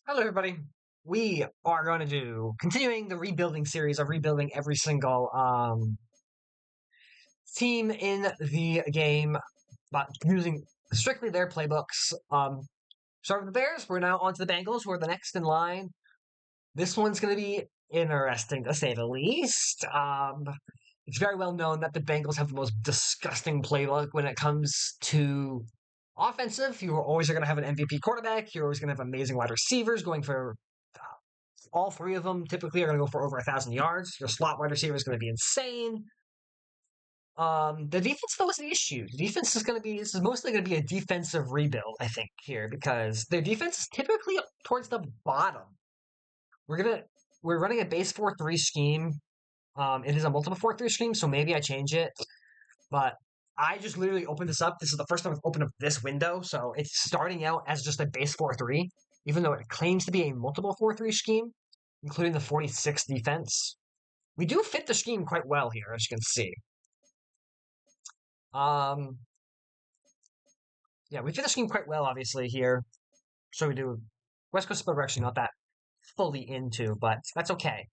Hello, everybody. We are going to do continuing the rebuilding series of rebuilding every single team in the game, but using strictly their playbooks. Starting with the Bears, we're now on to the Bengals, who are the next in line. This one's going to be interesting to say the least. It's very well known that the Bengals have the most disgusting playbook when it comes to offensive. You always are going to have an MVP quarterback. You're always going to have amazing wide receivers going for all three of them typically are going to go for over 1,000 yards. Your slot wide receiver is going to be insane. The defense though is the issue. The defense is going to be this is mostly going to be a defensive rebuild, I think, here because their defense is typically up towards the bottom. We're running a base 4-3 scheme. It is a multiple 4-3 scheme, so maybe I change it. But I just literally opened this up. This is the first time I've opened up this window, so it's starting out as just a base 4-3, even though it claims to be a multiple 4-3 scheme, including the 46 defense. We do fit the scheme quite well here, as you can see. Yeah, we fit the scheme quite well, obviously, here. So we do. West Coast Split we're actually not that fully into, but that's okay.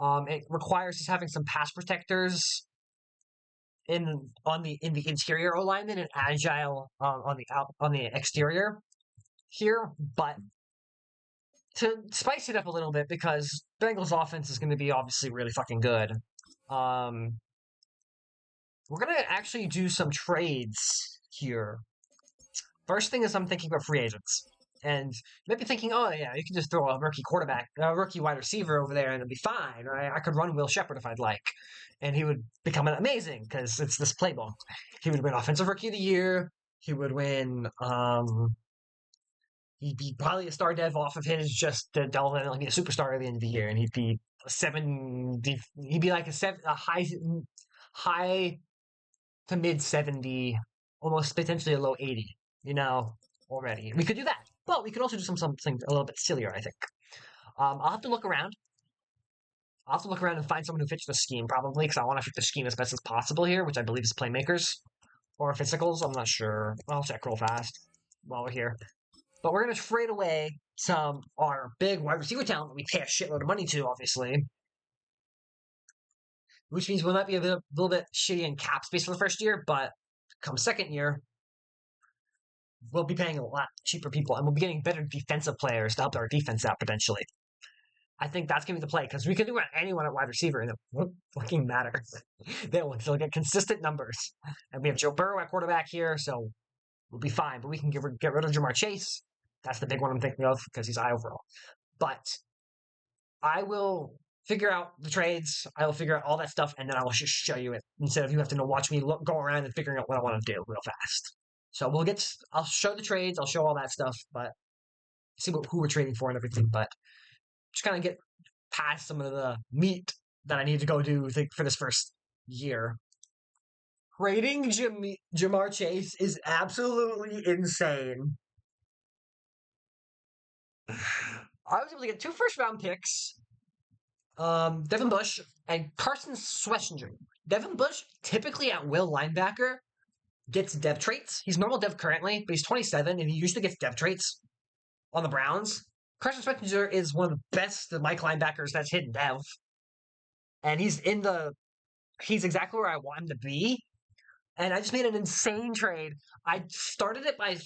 It requires us having some pass protectors in the interior alignment and agile on the exterior here, but to spice it up a little bit because Bengals offense is going to be obviously really fucking good. We're going to actually do some trades here. First thing is I'm thinking about free agents. And maybe thinking, oh yeah, you can just throw a rookie wide receiver over there and it'll be fine. Right? I could run Will Shepherd if I'd like. And he would become amazing because it's this playbook. He would win Offensive Rookie of the Year. He would win he'd be probably a star dev off of his just to delve in and be a superstar at the end of the year, and he'd be he'd be like a high to mid 70, almost potentially a low 80, already. We could do that. But we could also do something a little bit sillier, I think. I'll have to look around. I'll have to look around and find someone who fits the scheme, probably, because I want to fit the scheme as best as possible here, which I believe is playmakers or physicals. I'm not sure. I'll check real fast while we're here. But we're going to trade away our big wide receiver talent that we pay a shitload of money to, obviously. Which means we might be a little bit shitty in cap space for the first year, but come second year, we'll be paying a lot cheaper people, and we'll be getting better defensive players to help our defense out potentially. I think that's going to be the play, because we can do anyone at wide receiver, and it won't fucking matter. They will still get consistent numbers. And we have Joe Burrow at quarterback here, so we'll be fine. But we can get rid of Jamar Chase. That's the big one I'm thinking of, because he's high overall. But I will figure out the trades. I will figure out all that stuff, and then I will just show you it instead of you have to watch me go around and figuring out what I want to do real fast. So I'll show the trades, I'll show all that stuff, but see who we're trading for and everything. But just kind of get past some of the meat that I need to go do for this first year. Trading Jamar Chase is absolutely insane. I was able to get 2 first-round picks. Devin Bush and Carson Schwarzenegger. Devin Bush, typically at will linebacker, gets dev traits. He's normal dev currently, but he's 27, and he usually gets dev traits on the Browns. Carson Schwarzenegger is one of the best Mike linebackers that's hidden dev. And he's exactly where I want him to be. And I just made an insane trade. I started it by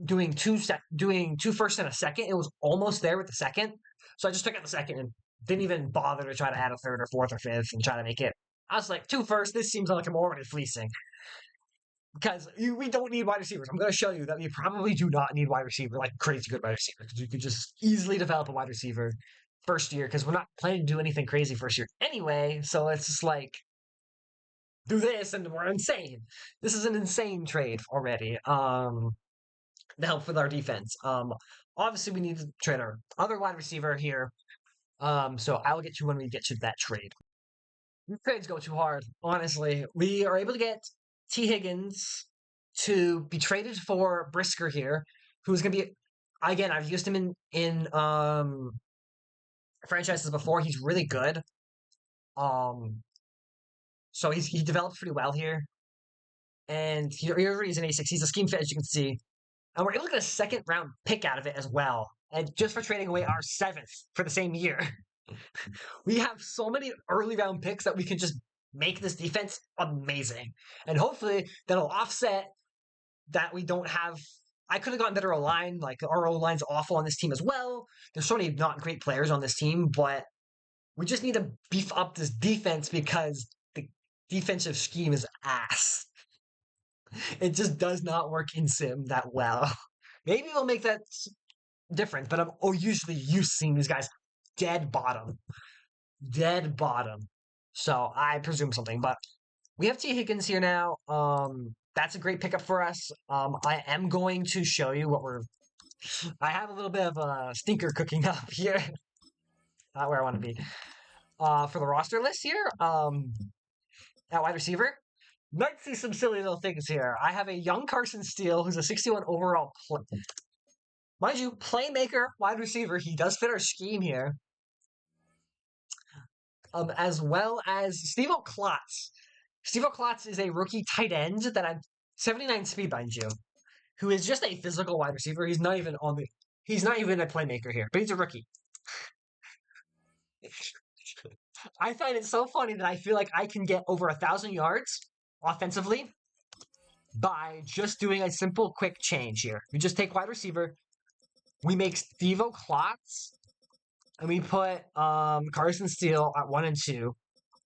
doing two first and a second. It was almost there with the second. So I just took out the second and didn't even bother to try to add a third or fourth or fifth and try to make it. I was like, 2 first. This seems like I'm already fleecing. Because we don't need wide receivers. I'm going to show you that we probably do not need wide receiver, like crazy good wide receiver. Because you could just easily develop a wide receiver first year because we're not planning to do anything crazy first year anyway. So it's just like, do this and we're insane. This is an insane trade already. To help with our defense. Obviously we need to trade our other wide receiver here. So I will get you when we get to that trade. These trades go too hard, honestly. We are able to get T. Higgins to be traded for Brisker here, who's going to be, again, I've used him in franchises before. He's really good. So he developed pretty well here. And he's an A6. He's a scheme fit, as you can see. And we're able to get a second round pick out of it as well. and just for trading away our 7th for the same year. We have so many early round picks that we can just make this defense amazing. And hopefully that'll offset that we don't have. I could have gotten better O-line. Like, our O-line's awful on this team as well. There's so many not great players on this team, but we just need to beef up this defense because the defensive scheme is ass. It just does not work in Sim that well. Maybe we'll make that different, but I'm usually used to seeing these guys dead bottom. Dead bottom. So I presume something, but we have T. Higgins here now. That's a great pickup for us. I am going to show you what we're. I have a little bit of a stinker cooking up here. Not where I want to be. For the roster list here, at wide receiver, might see some silly little things here. I have a young Carson Steele who's a 61 overall. Mind you, playmaker, wide receiver. He does fit our scheme here. As well as Steve Klotz. Steve Klotz is a rookie tight end that I'm 79 speed, mind you, who is just a physical wide receiver. He's not even a playmaker here, but he's a rookie. I find it so funny that I feel like I can get over 1,000 yards offensively by just doing a simple quick change here. We just take wide receiver, we make Steve Klotz, and we put Carson Steele at 1 and 2.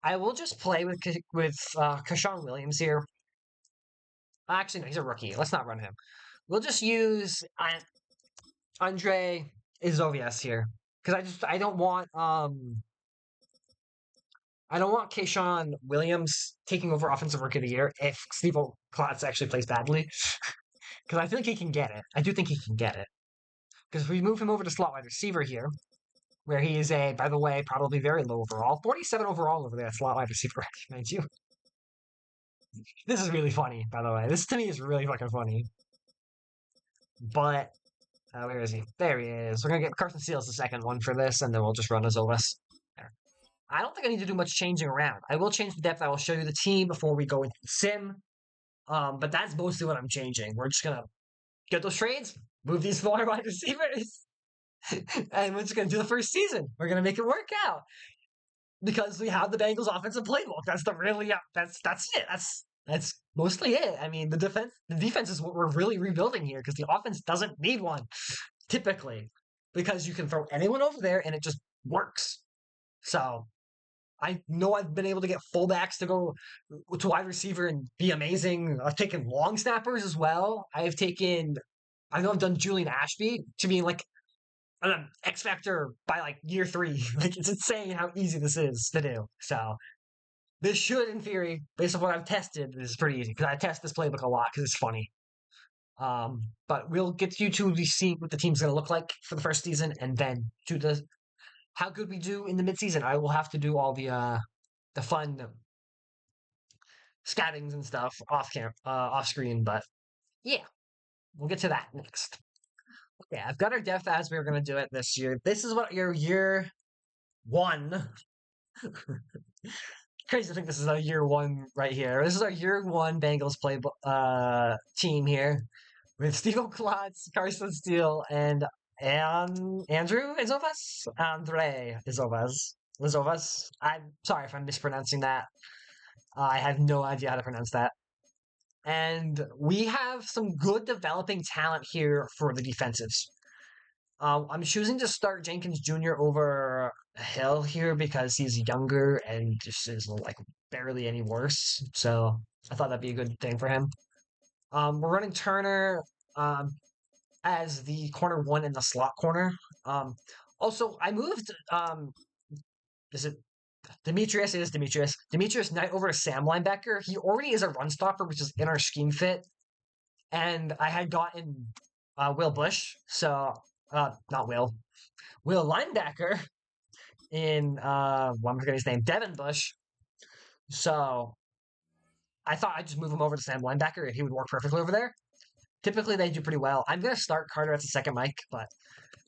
I will just play with Kashawn Williams here. Actually, no, he's a rookie. Let's not run him. We'll just use Andre Izovias here because I don't want Kashawn Williams taking over offensive rookie of the year if Steve Klotz actually plays badly, because I feel like he can get it. I do think he can get it because if we move him over to slot wide receiver here, where he is by the way, probably very low overall. 47 overall over there at slot wide receiver, mind you. This is really funny, by the way. This, to me, is really fucking funny. But, where is he? There he is. We're going to get Carson Steele as the second one for this, and then we'll just run Azovas. There. I don't think I need to do much changing around. I will change the depth. I will show you the team before we go into the sim. But that's mostly what I'm changing. We're just going to get those trades, move these 4 wide receivers, and we're just going to do the first season. We're going to make it work out. Because we have the Bengals offensive playbook. That's it. That's mostly it. I mean, the defense is what we're really rebuilding here because the offense doesn't need one, typically. Because you can throw anyone over there and it just works. So I know I've been able to get fullbacks to go to wide receiver and be amazing. I've taken long snappers as well. I know I've done Julian Ashby to be like an X Factor by like year 3. Like, it's insane how easy this is to do. So this should, in theory, based on what I've tested, this is pretty easy because I test this playbook a lot because it's funny. But we'll get you to see what the team's going to look like for the first season, and then to how good we do in the midseason. I will have to do all the fun scattings and stuff off screen, but yeah, we'll get to that next. Yeah, I've got our depth as we were going to do it this year. This is what your year 1. Crazy to think this is our year 1 right here. This is our year 1 Bengals team here with Steve Klotz, Carson Steele, and Andrew Izovas? Andre Izovas. I'm sorry if I'm mispronouncing that. I have no idea how to pronounce that. And we have some good developing talent here for the defensives. I'm choosing to start Jenkins Jr. over Hill here because he's younger and just is like barely any worse. So I thought that'd be a good thing for him. We're running Turner as the corner 1 in the slot corner. Also, I moved. Is it Demetrius? It is Demetrius. Demetrius Knight over to Sam linebacker. He already is a run stopper, which is in our scheme fit. And I had gotten Will Bush, so not Will linebacker in I'm forgetting his name, Devin Bush. So I thought I'd just move him over to Sam linebacker and he would work perfectly over there. Typically they do pretty well. I'm gonna start Carter as the second mic, but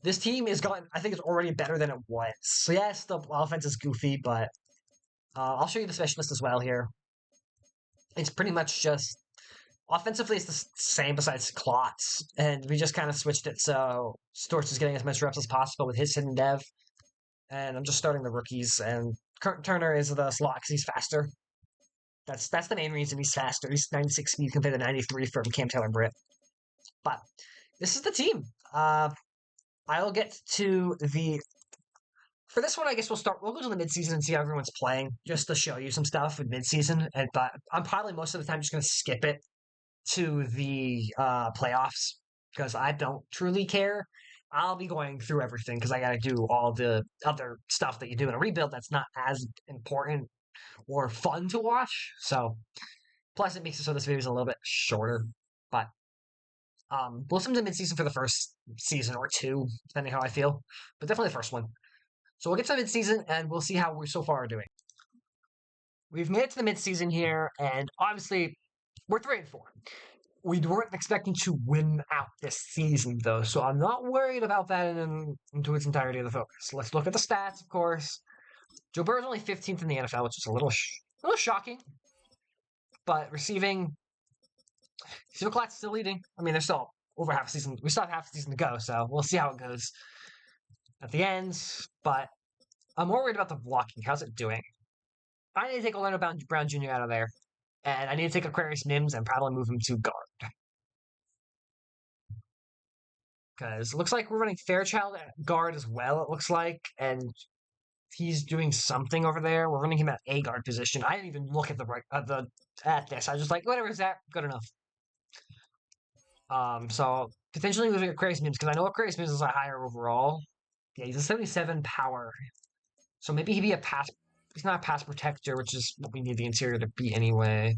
this team is going. I think it's already better than it was. So yes, the offense is goofy, but I'll show you the specialist as well here. It's pretty much just Offensively, it's the same besides Klotz, and we just kind of switched it so Storch is getting as much reps as possible with his hidden dev, and I'm just starting the rookies, and Turner is the slot because he's faster. That's the main reason he's faster. He's 96 speed compared to 93 from Cam Taylor-Britt. But this is the team. I'll get to the... For this one, I guess we'll go to the midseason and see how everyone's playing, just to show you some stuff with midseason. But I'm probably most of the time just going to skip it to the playoffs because I don't truly care. I'll be going through everything because I got to do all the other stuff that you do in a rebuild that's not as important or fun to watch. So, plus it makes it so this video is a little bit shorter. But we'll sum to midseason for the first season or two, depending how I feel. But definitely the first one. So we'll get to midseason and we'll see how we so far are doing. We've made it to the midseason here, and obviously we're 3-4. We weren't expecting to win out this season, though, so I'm not worried about that into its entirety of the focus. Let's look at the stats, of course. Joe Burrow's only 15th in the NFL, which is a little shocking. But receiving, Steve Klatt's still leading. I mean, they're still over half a season. We still have half a season to go, so we'll see how it goes at the end. But I'm more worried about the blocking. How's it doing? I need to take Orlando Brown Jr. out of there. And I need to take Aquarius Mims and probably move him to guard. Because it looks like we're running Fairchild at guard as well, it looks like. And he's doing something over there. We're running him at a guard position. I didn't even look at at this. I was just like, whatever is that? Good enough. So potentially moving Aquarius Mims, because I know Aquarius Mims is a higher overall. Yeah, he's a 77 power. So maybe he'd be a pass. He's not a pass protector, which is what we need the interior to be anyway.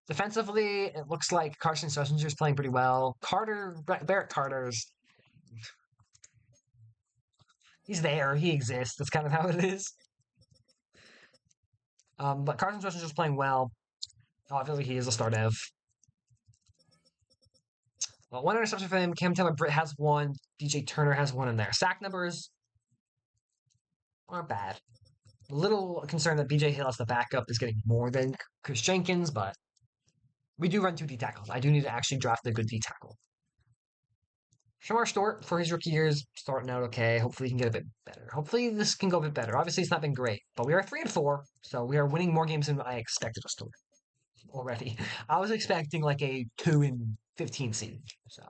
Defensively, it looks like Carson Schwarzenegger is playing pretty well. Barrett Carter's... He's there. He exists. That's kind of how it is. But Carson Schwarzenegger is playing well. Obviously, he is a star dev. Well, one interception for him. Cam Taylor-Britt has one. DJ Turner has one in there. Sack numbers aren't bad. A little concerned that BJ Hill as the backup is getting more than Chris Jenkins, but we do run 2 D tackles. I do need to actually draft a good D tackle. Shamar Stewart, for his rookie years, starting out okay. Hopefully he can get a bit better. Hopefully this can go a bit better. Obviously it's not been great, but we are 3-4, so we are winning more games than I expected us to win already. I was expecting like a 2-15 seed, so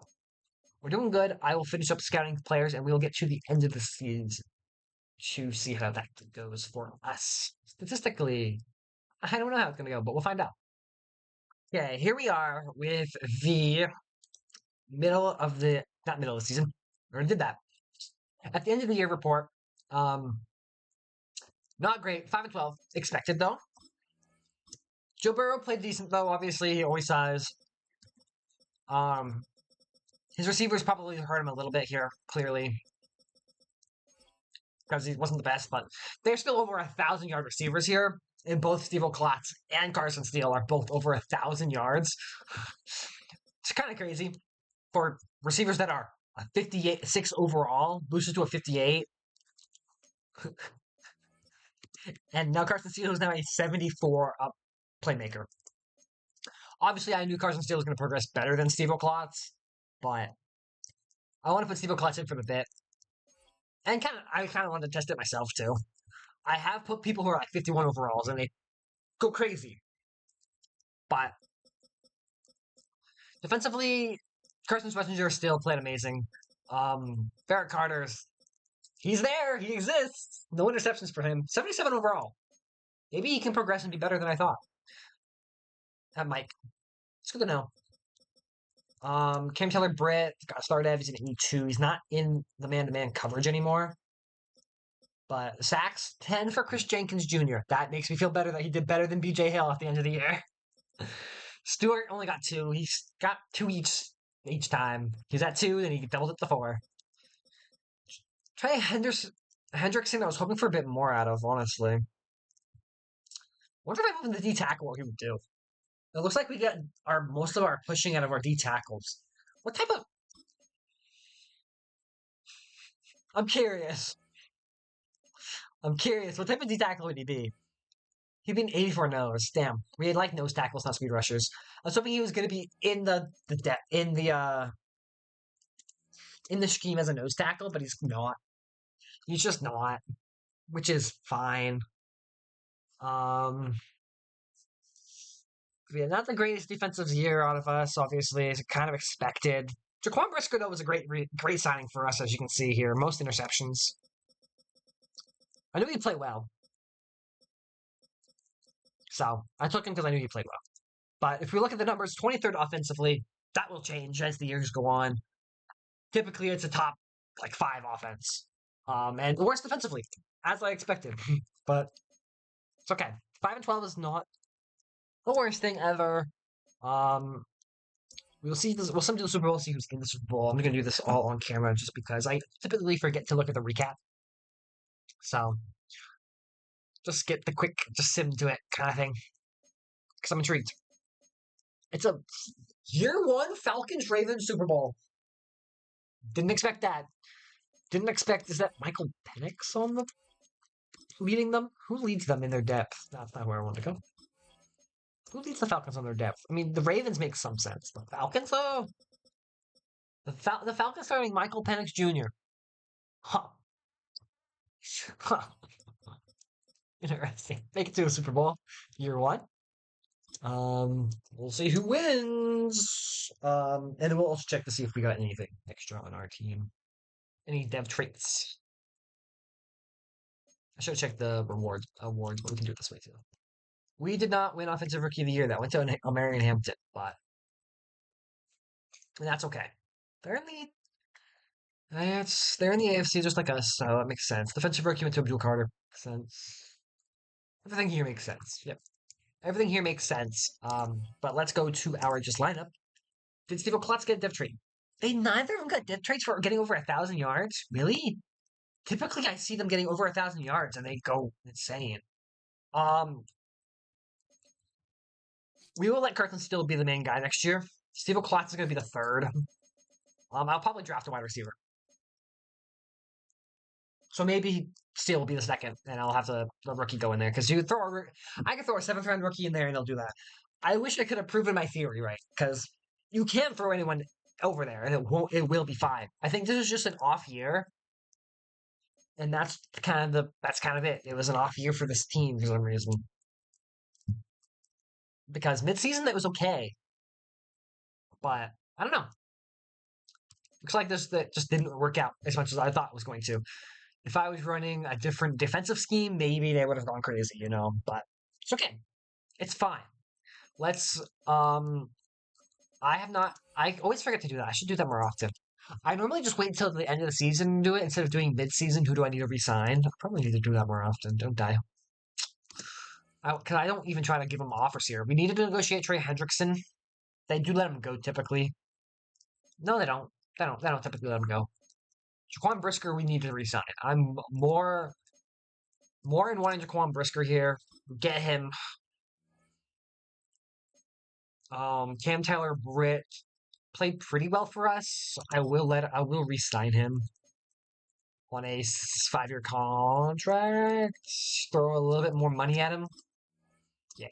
we're doing good. I will finish up scouting players, and we will get to the end of the season to see how that goes for us. Statistically, I don't know how it's going to go, but we'll find out. Okay, here we are with the not middle of the season. We already did that. At the end of the year report, not great. 5-12. Expected, though. Joe Burrow played decent, though. Obviously, he always has. His receivers probably hurt him a little bit here, clearly. Because he wasn't the best, but there's still over 1,000-yard receivers here. And both Steve Klotz and Carson Steele are both over 1,000 yards. It's kind of crazy for receivers that are a 58-6 overall, boosted to a 58. And now Carson Steele is now a 74 up playmaker. Obviously, I knew Carson Steele was going to progress better than Steve Klotz, but I want to put Steve Klotz in for the bit. And I kind of wanted to test it myself, too. I have put people who are like 51 overalls, and they go crazy. But defensively, Carson Schwarzenegger still played amazing. Barrett Carter's, he's there. He exists. No interceptions for him. 77 overall. Maybe he can progress and be better than I thought. Mike. It's good to know. Cam Taylor-Britt got started. He's an 82. He's not in the man-to-man coverage anymore. But sacks, 10 for Chris Jenkins Jr. That makes me feel better that he did better than BJ Hill at the end of the year. Stewart only got 2. He's got 2 each time. He's at 2, then he doubled it to 4. Trey Hendrickson, I was hoping for a bit more out of, honestly. I wonder if I moved the D tackle, what he would do. It looks like we get most of our pushing out of our D tackles. What type of... I'm curious. What type of D tackle would he be? He'd been 84 nose. Damn. We had like nose tackles, not speed rushers. I was hoping he was gonna be in the depth in the scheme as a nose tackle, but he's not. He's just not, which is fine. Um, yeah, not the greatest defensive year out of us, obviously, as kind of expected. Jaquan Brisker, though, was a great signing for us, as you can see here. Most interceptions. I knew he'd play well. So I took him because I knew he played well. But if we look at the numbers, 23rd offensively, that will change as the years go on. Typically, it's a top like 5 offense. And worse defensively, as I expected. But it's okay. 5-12 is not the worst thing ever. We'll see this. We'll someday do the Super Bowl, see who's in the Super Bowl. I'm gonna do this all on camera just because I typically forget to look at the recap. So just get the quick, just sim to it kind of thing. Because I'm intrigued. It's a year 1 Falcons Ravens Super Bowl. Didn't expect that. Didn't expect, is that Michael Penix on the leading them? Who leads them in their depth? That's not where I want to go. Who leads the Falcons on their depth? I mean, the Ravens make some sense. The Falcons, though? The Falcons starting Michael Penix Jr. Huh. Huh. Interesting. Make it to a Super Bowl. Year 1. We'll see who wins. And we'll also check to see if we got anything extra on our team. Any dev traits. I should have checked the awards, but we can do it this way too. We did not win Offensive Rookie of the Year. That went to Marion Hampton, but that's okay. They're in the AFC just like us, so that makes sense. Defensive Rookie went to Abdul Carter. Makes sense. Everything here makes sense. Yep. Everything here makes sense. But let's go to our just lineup. Did Steve Klotz get a dev trait? They neither of them got dev traits for getting over 1,000 yards. Really? Typically, I see them getting over 1,000 yards and they go insane. We will let Kirkland still be the main guy next year. Steve Klotz is going to be the 3rd. I'll probably draft a wide receiver. So maybe Steele will be the 2nd, and I'll have the rookie go in there. Because I could throw a 7th round rookie in there, and they'll do that. I wish I could have proven my theory right, because you can't throw anyone over there, and it will be fine. I think this is just an off year, and that's kind of it. It was an off year for this team for some reason. Because midseason it was okay, but I don't know. Looks like that just didn't work out as much as I thought it was going to. If I was running a different defensive scheme, maybe they would have gone crazy, but it's okay. It's fine. Let's, I always forget to do that. I should do that more often. I normally just wait until the end of the season and do it instead of doing mid-season. Who do I need to re-sign? I probably need to do that more often. Don't die. Because I don't even try to give them offers here. We need to negotiate Trey Hendrickson. They do let him go typically. No, they don't. They don't typically let him go. Jaquan Brisker, we need to re-sign. I'm more in wanting Jaquan Brisker here. Get him. Cam Taylor Britt played pretty well for us. I will re-sign him on a 5-year contract. Throw a little bit more money at him. Yeah.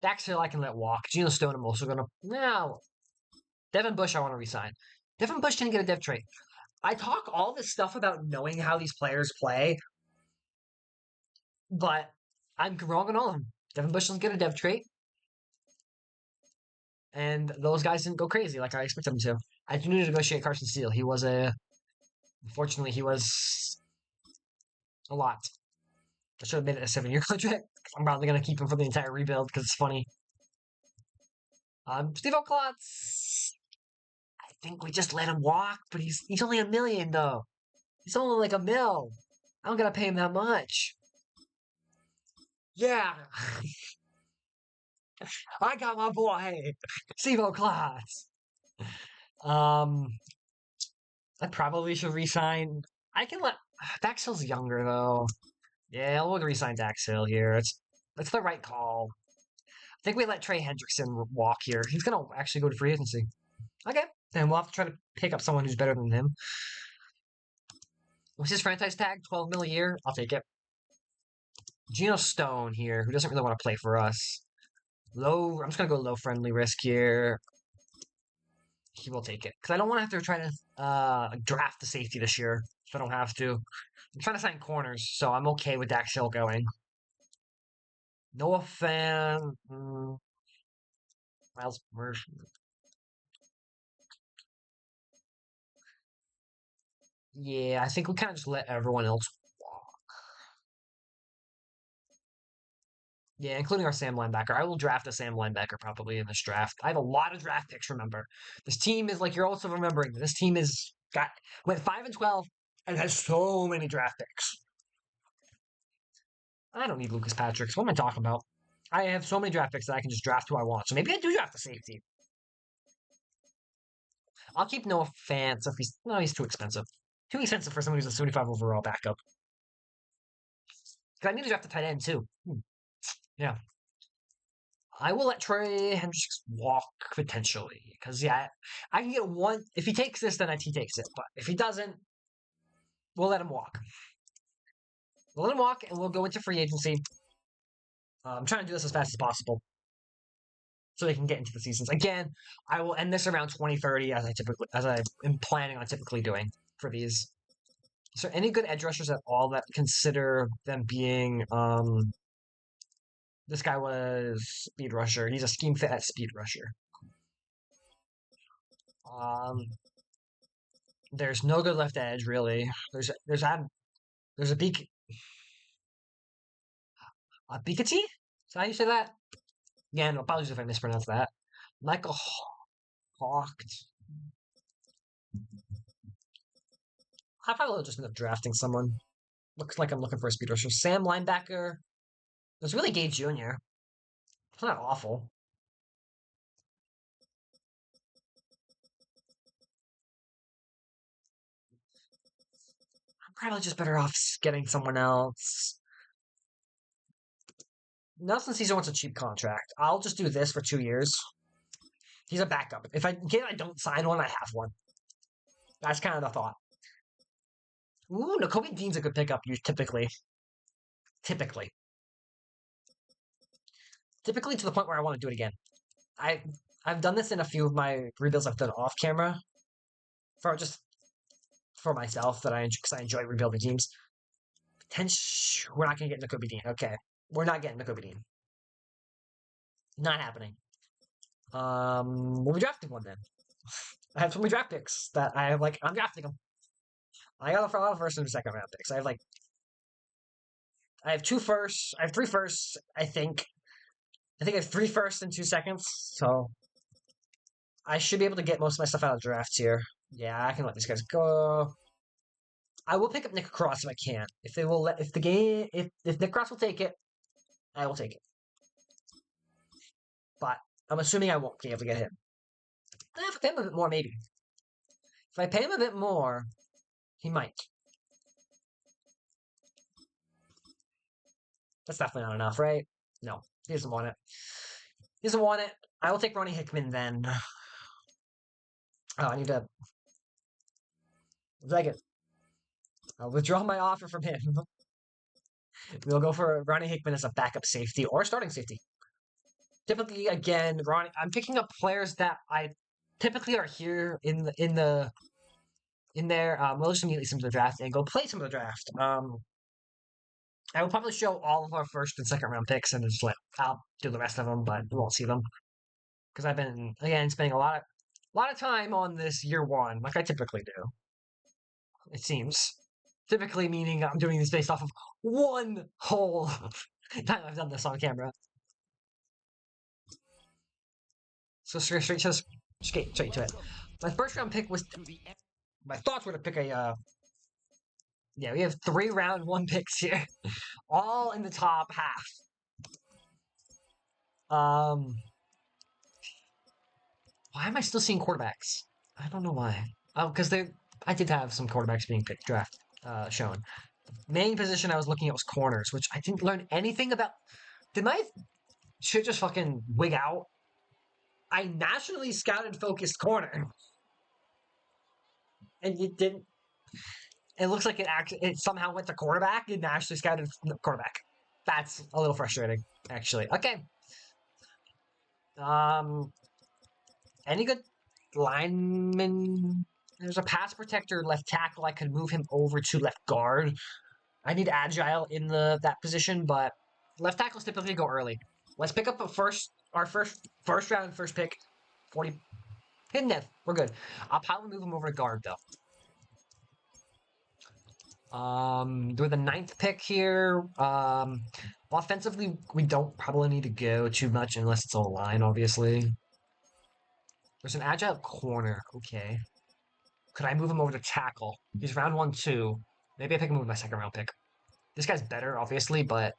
Dax Hill I can let walk. Geno Stone I'm also gonna Devin Bush I want to re-sign. Devin Bush didn't get a dev trait. I talk all this stuff about knowing how these players play, but I'm wrong on all of them. Devin Bush doesn't get a dev trait. And those guys didn't go crazy like I expected them to. I do need to negotiate Carson Steele. Unfortunately, he was a lot. I should have made it a 7-year contract. I'm probably going to keep him for the entire rebuild because it's funny. Steve Klotz. I think we just let him walk, but he's only $1 million though. He's only like $1 million. I don't gotta pay him that much. Yeah. I got my boy, Steve Klotz. I probably should resign. I can let Dax Hill's younger though. Yeah, we'll resign Dax Hill here. It's the right call. I think we let Trey Hendrickson walk here. He's gonna actually go to free agency. Okay, and we'll have to try to pick up someone who's better than him. What's his franchise tag? $12 million a year. I'll take it. Geno Stone here, who doesn't really want to play for us. Low. I'm just gonna go low friendly risk here. He will take it because I don't want to have to try to draft the safety this year, so I don't have to. I'm trying to sign corners, so I'm okay with Dax Hill going. Noah Fan, Miles Murphy. Yeah, I think we kind of just let everyone else walk. Yeah, including our Sam linebacker. I will draft a Sam linebacker probably in this draft. I have a lot of draft picks, remember. This team is like, you're also remembering, this team is went 5-12 and has so many draft picks. I don't need Lucas Patrick's. What am I talking about? I have so many draft picks that I can just draft who I want. So maybe I do draft a safety. I'll keep Noah Fant if he's too expensive. Too expensive for someone who's a 75 overall backup. Because I need to draft a tight end too. Yeah. I will let Trey Hendricks walk potentially. Because, yeah, I can get one. If he takes this, then he takes it. But if he doesn't, we'll let him walk. We'll let him walk, and we'll go into free agency. I'm trying to do this as fast as possible so they can get into the seasons. Again, I will end this around 2030 as I am planning on typically doing for these. Is there any good edge rushers at all that consider them being this guy was speed rusher. He's a scheme fit at speed rusher. There's no good left edge really. There's a Beakety? Is that how you say that? Again, apologies if I mispronounce that. Michael Hawked. I probably just end up drafting someone. Looks like I'm looking for a speed rusher. Sam linebacker. There's really Gage Jr. It's not awful. I'm probably just better off getting someone else. Nelson Caesar wants a cheap contract. I'll just do this for 2 years. He's a backup. If I don't sign one, I have one. That's kind of the thought. Ooh, Nakobe Dean's a good pickup. Typically to the point where I want to do it again. I've done this in a few of my rebuilds I've done off camera for myself because I enjoy rebuilding teams. We're not gonna get Nakobe Dean. Okay, we're not getting Nakobe Dean. Not happening. We'll be drafting one then. I have so many draft picks that I'm drafting them. I got a lot of first and second round picks. I have 2 firsts. I have 3 firsts, I think. I have 3 firsts and 2 seconds. So I should be able to get most of my stuff out of drafts here. Yeah, I can let these guys go. I will pick up Nick Cross if I can. If Nick Cross will take it, I will take it. But I'm assuming I won't be able to get him. If I pay him a bit more, maybe. If I pay him a bit more, he might. That's definitely not enough, right? No, he doesn't want it. He doesn't want it. I will take Ronnie Hickman then. Oh, I need to. Second. I'll withdraw my offer from him. We'll go for Ronnie Hickman as a backup safety or starting safety. Typically, again, I'm picking up players that I typically are here in there. We'll just immediately some of the draft and go play some of the draft. I will probably show all of our first and second round picks and just I'll do the rest of them, but you won't see them because I've been spending a lot of time on this year one, like I typically do. It seems typically meaning I'm doing this based off of one whole time I've done this on camera. So straight to it. My first round pick was. My thoughts were to pick a. Yeah, we have 3 round 1 picks here, all in the top half. Why am I still seeing quarterbacks? I don't know why. Oh, because I did have some quarterbacks being picked, shown. The main position I was looking at was corners, which I didn't learn anything about. Did my shit just fucking wig out? I nationally scouted focused corner. And it didn't. It looks like it somehow went to quarterback. It nationally scouted quarterback. That's a little frustrating, actually. Okay. Any good lineman? There's a pass protector, left tackle. I could move him over to left guard. I need agile in that position, but left tackles typically go early. Let's pick up our first round, first pick, 40. Hidden dev. We're good. I'll probably move him over to guard though. We're the 9th pick here. Offensively, we don't probably need to go too much unless it's all line, obviously. There's an agile corner. Okay. Could I move him over to tackle? He's round 1, 2. Maybe I pick him with my 2nd round pick. This guy's better, obviously, but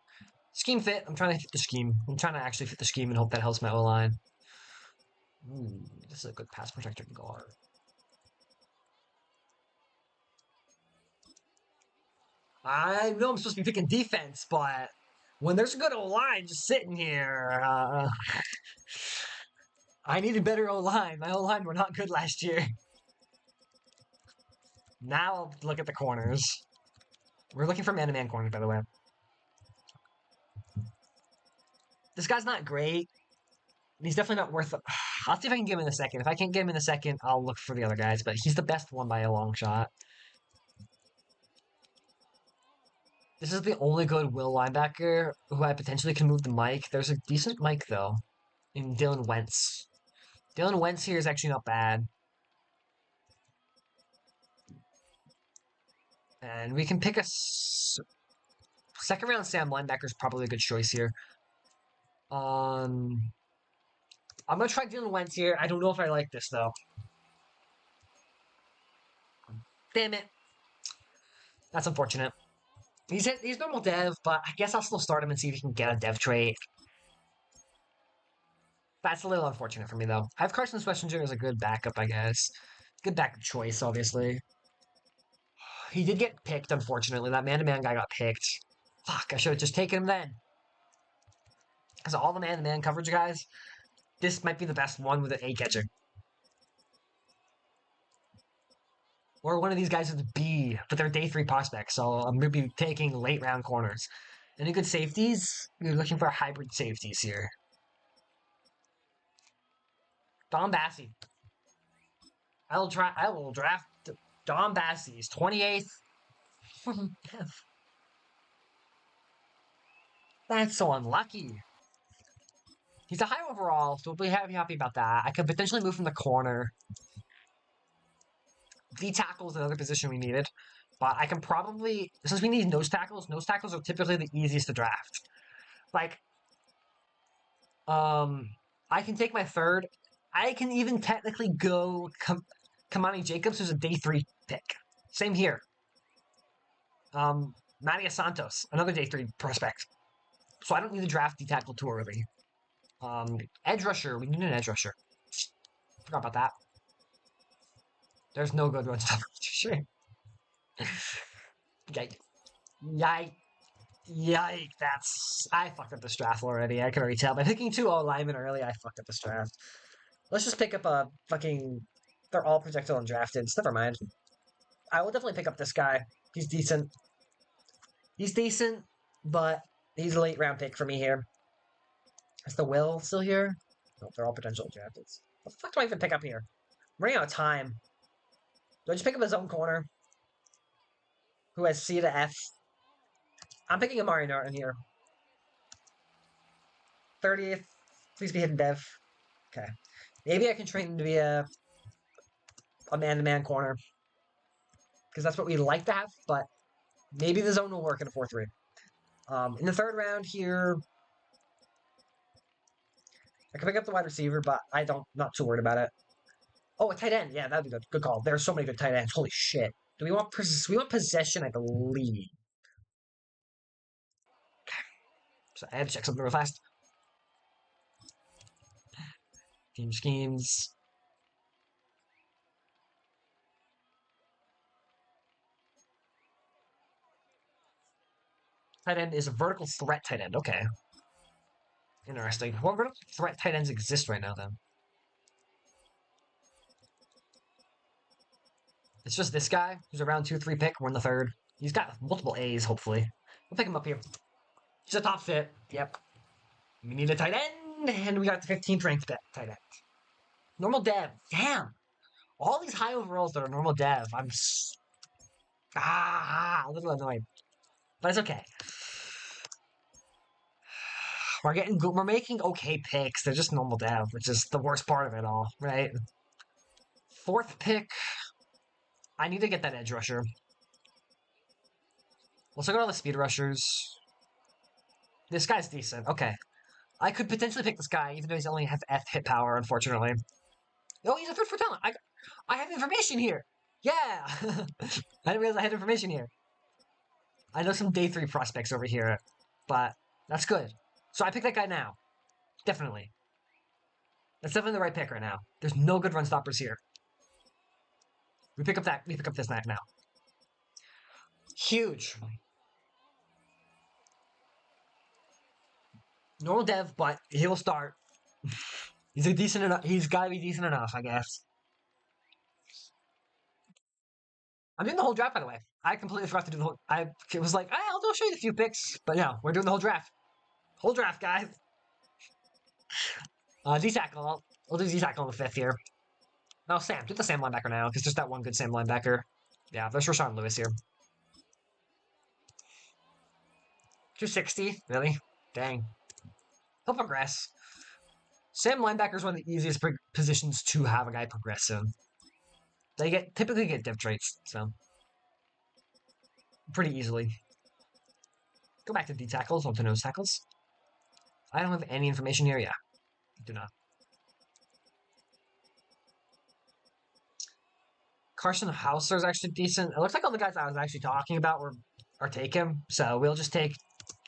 scheme fit. I'm trying to fit the scheme. I'm trying to actually fit the scheme and hope that helps my O-line. This is a good pass protector guard. I know I'm supposed to be picking defense, but when there's a good O-line just sitting here, I need a better O-line. My O-line were not good last year. Now I'll look at the corners. We're looking for man-to-man corners, by the way. This guy's not great. He's definitely not worth it. I'll see if I can get him in a second. If I can't get him in a second, I'll look for the other guys, but he's the best one by a long shot. This is the only good will linebacker who I potentially can move the mic. There's a decent mic, though, in Dylan Wentz. Dylan Wentz here is actually not bad. And we can pick a 2nd round Sam linebacker is probably a good choice here. I'm going to try Dylan Wentz here. I don't know if I like this, though. Damn it. That's unfortunate. He's normal dev, but I guess I'll still start him and see if he can get a dev trait. That's a little unfortunate for me, though. I have Carson Schwarzenegger as a good backup, I guess. Good backup choice, obviously. He did get picked, unfortunately. That man-to-man guy got picked. Fuck, I should have just taken him then. Because all the man-to-man coverage guys, this might be the best one with an A catcher. Or one of these guys with B, but they're day 3 prospects, so I'm going to be taking late round corners. Any good safeties? We're looking for hybrid safeties here. Don Bassie. I will draft Don Bassie. He's 28th. That's so unlucky. He's a high overall, so we'll be happy about that. I could potentially move from the corner. D tackle is another position we needed. But I can probably, since we need nose tackles are typically the easiest to draft. Like, I can take my 3rd. I can even technically go Kamani Jacobs, who's a day 3 pick. Same here. Maria Santos, another day 3 prospect. So I don't need to draft D tackle too early. Edge rusher, we need an edge rusher. Forgot about that. There's no good run stopper. Sure. Yike. I fucked up this draft already. I can already tell. By picking 2 linemen early, I fucked up this draft. Let's just pick up a fucking... They're all projectile and drafted. Never mind. I will definitely pick up this guy. He's decent. But he's a late round pick for me here. Is the Will still here? No, they're all potential drafted. What the fuck do I even pick up here? I'm running out of time. Do I just pick up his own corner? Who has C to F? I'm picking Amari Norton here. 30th. Please be hidden dev. Okay. Maybe I can train him to be a man-to-man corner. Because that's what we like to have, but maybe the zone will work in a 4-3. In the 3rd round here, I can pick up the wide receiver, but not too worried about it. Oh, a tight end. Yeah, that'd be good. Good call. There are so many good tight ends. Holy shit. Do we want possession, I believe. Okay. So I had to check something real fast. Team schemes. Tight end is a vertical threat tight end. Okay. Interesting. What vertical threat tight ends exist right now, then? It's just this guy who's a round 2-3 pick. We're in the 3rd. He's got multiple A's, hopefully. We'll pick him up here. He's a top fit. Yep. We need a tight end, and we got the 15th ranked tight end. Normal dev. Damn. All these high overalls that are normal dev. A little annoyed, but it's okay. We're making okay picks. They're just normal dev, which is the worst part of it all, right? Fourth pick. I need to get that edge rusher. Let's look at all the speed rushers. This guy's decent. Okay. I could potentially pick this guy, even though he's only has F hit power, unfortunately. Oh, he's a third for talent. I have information here. Yeah. I didn't realize I had information here. I know some day 3 prospects over here, but that's good. So I pick that guy now. Definitely. That's definitely the right pick right now. There's no good run stoppers here. We pick up this knife now. Huge. Normal dev, but he will start. He's a decent enough. He's got to be decent enough, I guess. I'm doing the whole draft, by the way. I completely forgot to do the whole. It was like, I'll show you a few picks, but no, we're doing the whole draft. Whole draft, guys. D-tackle. We'll do D-tackle in the 5th here. No, Sam. Do the Sam linebacker now, because there's that one good Sam linebacker. Yeah, there's Rashawn Lewis here. 260? Really? Dang. He'll progress. Sam linebacker is one of the easiest positions to have a guy progress in. They typically get div traits, so pretty easily. Go back to D tackles, onto nose tackles. I don't have any information here. Yeah, I do not. Carson Hauser is actually decent. It looks like all the guys I was actually talking about are taken, so we'll just take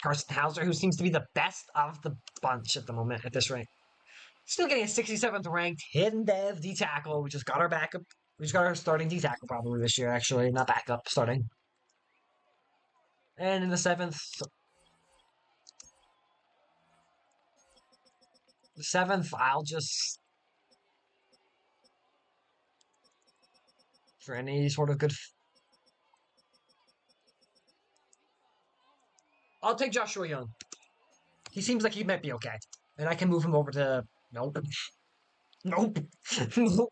Carson Hauser, who seems to be the best of the bunch at the moment at this rate. Still getting a 67th ranked hidden dev D tackle. We just got our backup. We just got our starting D tackle probably this year, actually, not backup, starting. And in the 7th, I'll just for any sort of good. I'll take Joshua Young. He seems like he might be okay, and I can move him over to nope. Nope. Nope.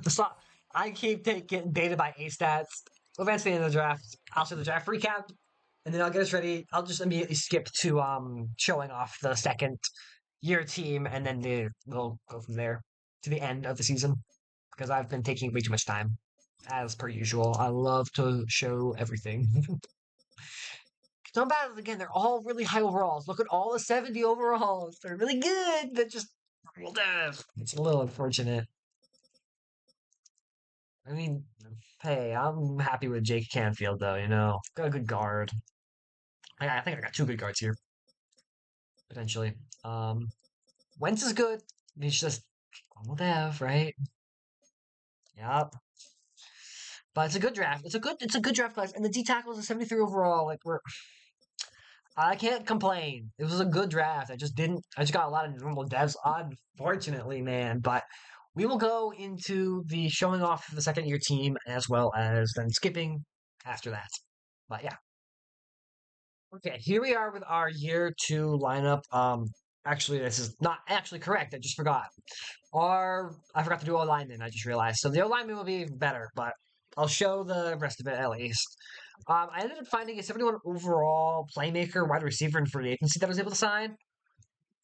Stop. I keep getting baited by A stats. Eventually in the draft, I'll show the draft recap, and then I'll get us ready. I'll just immediately skip to showing off the second year team, and then we'll go from there to the end of the season, because I've been taking way too much time, as per usual. I love to show everything. Some battles, again, they're all really high overalls. Look at all the 70 overalls. They're really good, but just real dev. It's a little unfortunate. I mean, hey, I'm happy with Jake Canfield, though, you know. Got a good guard. I think I got 2 good guards here. Potentially. Wentz is good. He's just normal dev, right? Yep. But it's a good draft. It's a good draft class. And the D tackle is a 73 overall. Like I can't complain. It was a good draft. I just got a lot of normal devs, unfortunately, man. But we will go into the showing off of the second year team as well as then skipping after that. But yeah. Okay, here we are with our year 2 lineup. Actually, this is not actually correct. I just forgot. I forgot to do O-lineman, I just realized. So the O-lineman will be better, but I'll show the rest of it at least. I ended up finding a 71 overall playmaker, wide receiver in free agency that I was able to sign.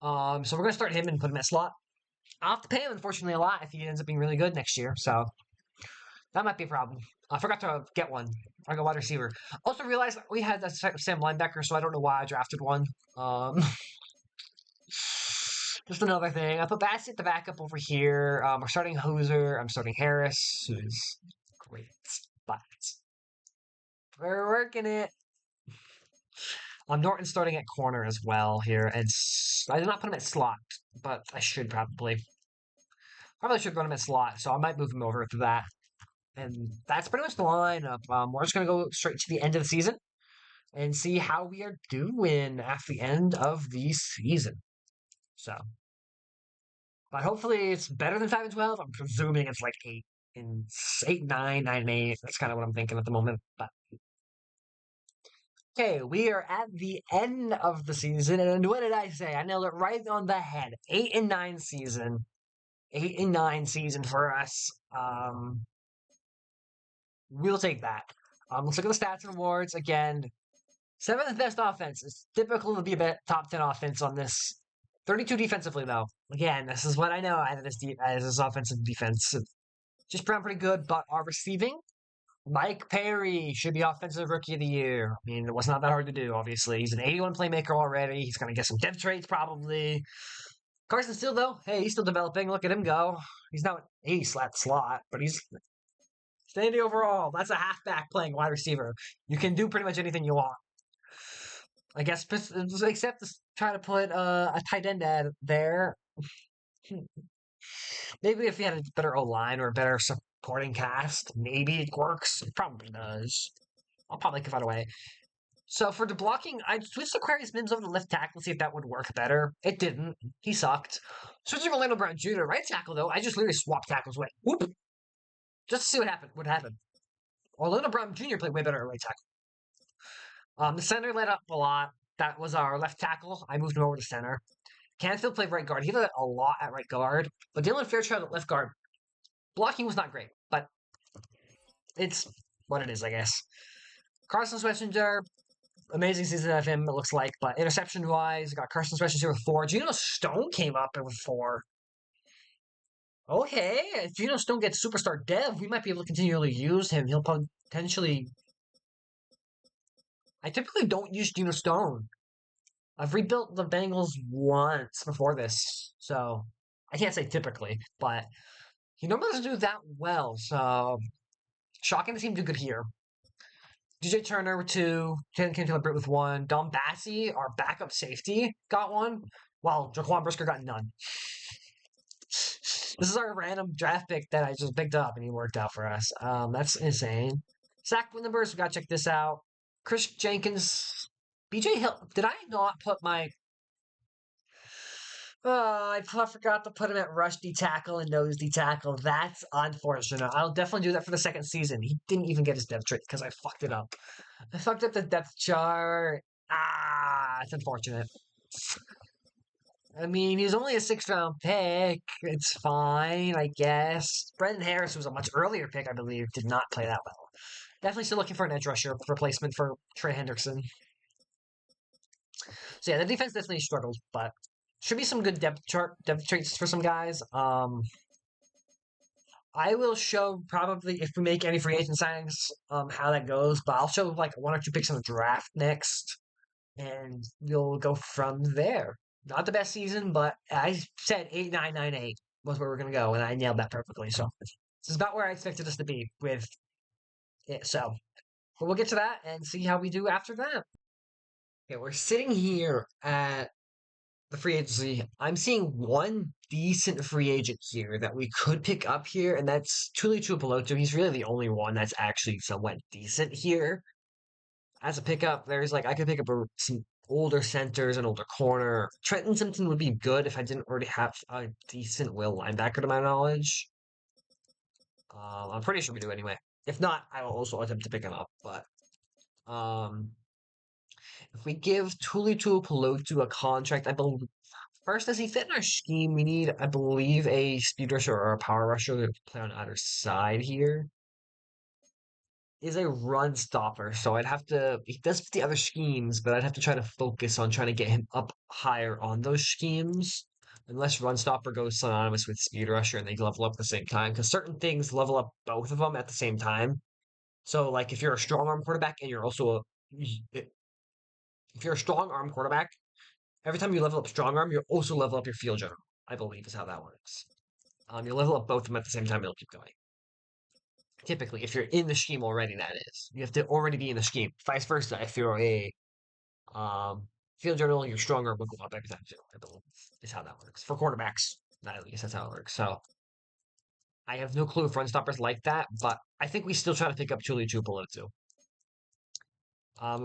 So we're going to start him and put him at slot. I'll have to pay him, unfortunately, a lot if he ends up being really good next year. So that might be a problem. I forgot to get one. I got wide receiver. Also realized we had that Sam linebacker, so I don't know why I drafted one. Just another thing. I put Bassett the backup over here. We're starting Hoser. I'm starting Harris, who's great, but we're working it. Norton's starting at corner as well here, and I did not put him at slot, but I should probably should put him at slot, so I might move him over to that. And that's pretty much the lineup. We're just gonna go straight to the end of the season and see how we are doing at the end of the season. So, but hopefully it's better than 5-12. I'm presuming it's like 8 and 8, 9, 9 and 8. That's kind of what I'm thinking at the moment. But Okay, we are at the end of the season, and what did I say? I nailed it right on the head. 8-9 season. 8-9 season for us. We'll take that. Let's look at the stats and awards again. Seventh best offense. It's typical to be a top 10 offense on this. 32 defensively, though. Again, this is what I know out of this offensive defense. Just pretty good, but our receiving, Mike Perry should be Offensive Rookie of the Year. I mean, it was not that hard to do, obviously. He's an 81 playmaker already. He's going to get some depth traits, probably. Carson Steele, though, hey, he's still developing. Look at him go. He's not a slot, but he's standing overall. That's a halfback playing wide receiver. You can do pretty much anything you want. I guess, except to try to put a tight end there. Maybe if he had a better O-line or a better supporting cast, maybe it works. It probably does. I'll probably give that away. So for the blocking, I switched Aquarius Mims over to left tackle to see if that would work better. It didn't. He sucked. Switching Orlando Brown Jr. right tackle, though, I just literally swapped tackles away. Whoop! Just to see what happened. Orlando Brown Jr. played way better at right tackle. The center let up a lot. That was our left tackle. I moved him over to center. Canfield played right guard. He did a lot at right guard. But Dylan Fairchild at left guard. Blocking was not great, but it's what it is, I guess. Carson Swessinger, amazing season of him, it looks like. But interception-wise, got Carson Swessinger with 4. Geno Stone came up with 4. Okay, if Geno Stone gets superstar dev, we might be able to continually use him. He'll potentially... I typically don't use Geno Stone. I've rebuilt the Bengals once before this, so I can't say typically, but he normally doesn't do that well, so shocking to see him do good here. DJ Turner with 2, Ken Britt with 1, Dom Bassie, our backup safety, got 1, while Jaquan Brisker got none. This is our random draft pick that I just picked up, and he worked out for us. That's insane. Sack numbers, we gotta check this out. Chris Jenkins, BJ Hill. Did I not put my... I forgot to put him at rush D tackle and nose D tackle. That's unfortunate. I'll definitely do that for the second season. He didn't even get his depth trait because I fucked it up. I fucked up the depth chart. It's unfortunate. I mean, he was only a 6th-round pick. It's fine, I guess. Brendan Harris, who was a much earlier pick, I believe, did not play that well. Definitely still looking for an edge rusher replacement for Trey Hendrickson. So yeah, the defense definitely struggled, but should be some good depth traits for some guys. I will show probably if we make any free agent signings, how that goes, but I'll show like 1 or 2 picks on the draft next, and we'll go from there. Not the best season, but I said 8-9-9-8 was where we're gonna go, and I nailed that perfectly. So this is about where I expected us to be with it. So, but we'll get to that and see how we do after that. Okay, we're sitting here at the free agency. I'm seeing one decent free agent here that we could pick up here, and that's Tuli Tuipulotu. He's really the only one that's actually somewhat decent here. As a pickup, there's like I could pick up some older centers, an older corner. Trenton Simpson would be good if I didn't already have a decent will linebacker to my knowledge. I'm pretty sure we do anyway. If not, I will also attempt to pick him up. But if we give Tuli Tuipulotu a contract, I believe first, does he fit in our scheme? We need, I believe, a speed rusher or a power rusher to play on either side here. Is a run stopper, so I'd have to. He does fit the other schemes, but I'd have to try to focus on trying to get him up higher on those schemes. Unless run stopper goes synonymous with speed rusher and they level up at the same time, because certain things level up both of them at the same time. So, like, if you're a strong arm quarterback and you're also if you're a strong arm quarterback, every time you level up strong arm, you also level up your field general, I believe is how that works. You level up both of them at the same time, it'll keep going. Typically, if you're in the scheme already, that is. You have to already be in the scheme. Vice versa, if you're a field general, your strong arm will go up every time too, I believe is how that works. For quarterbacks, at least that's how it works. So I have no clue if run stoppers like that, but I think we still try to pick up Tuli Tuipulotu.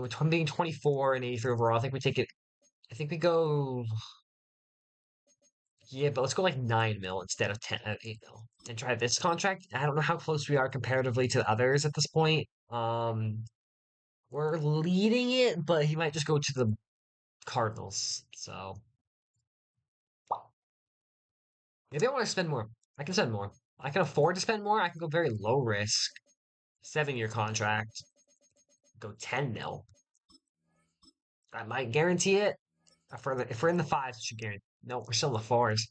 With being 24 and 83 overall, I think we take it. I think we go. Yeah, but let's go like 9 mil instead of 8 mil and try this contract. I don't know how close we are comparatively to the others at this point. We're leading it, but he might just go to the Cardinals. So maybe I want to spend more. I can spend more. I can afford to spend more. I can go very low risk. 7-year contract. Go 10 mil. I might guarantee it. If we're in the fives, it should guarantee. No, we're still in the fours.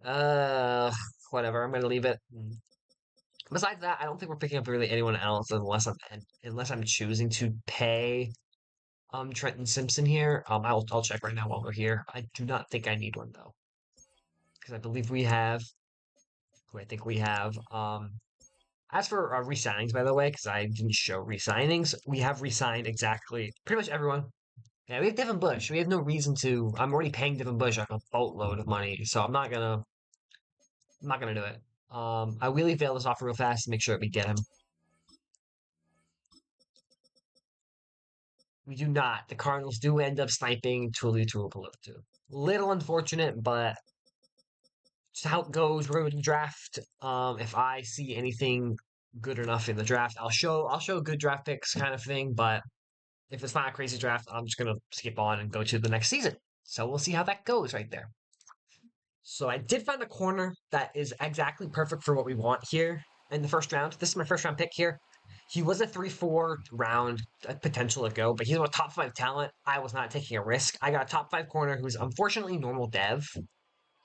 Uh, Whatever. I'm gonna leave it. Besides that, I don't think we're picking up really anyone else unless I'm choosing to pay Trenton Simpson here. I'll check right now while we're here. I do not think I need one though, because I believe we have who I think we have. As for re-signings, by the way, because I didn't show re-signings, we have re-signed exactly pretty much everyone. Yeah, we have Devin Bush. We have no reason to. I'm already paying Devin Bush like a boatload of money, so I'm not gonna do it. I wheelie fail this offer real fast to make sure that we get him. We do not. The Cardinals do end up sniping Tuli Tuipulotu. Little unfortunate, but just how it goes. We're going to draft. If I see anything good enough in the draft, I'll show good draft picks kind of thing. But if it's not a crazy draft, I'm just gonna skip on and go to the next season. So we'll see how that goes right there. So I did find a corner that is exactly perfect for what we want here in the first round. This is my first round pick here. He was a 3-4 round potential to go, but he's a top 5 talent. I was not taking a risk. I got a top 5 corner who's unfortunately normal dev,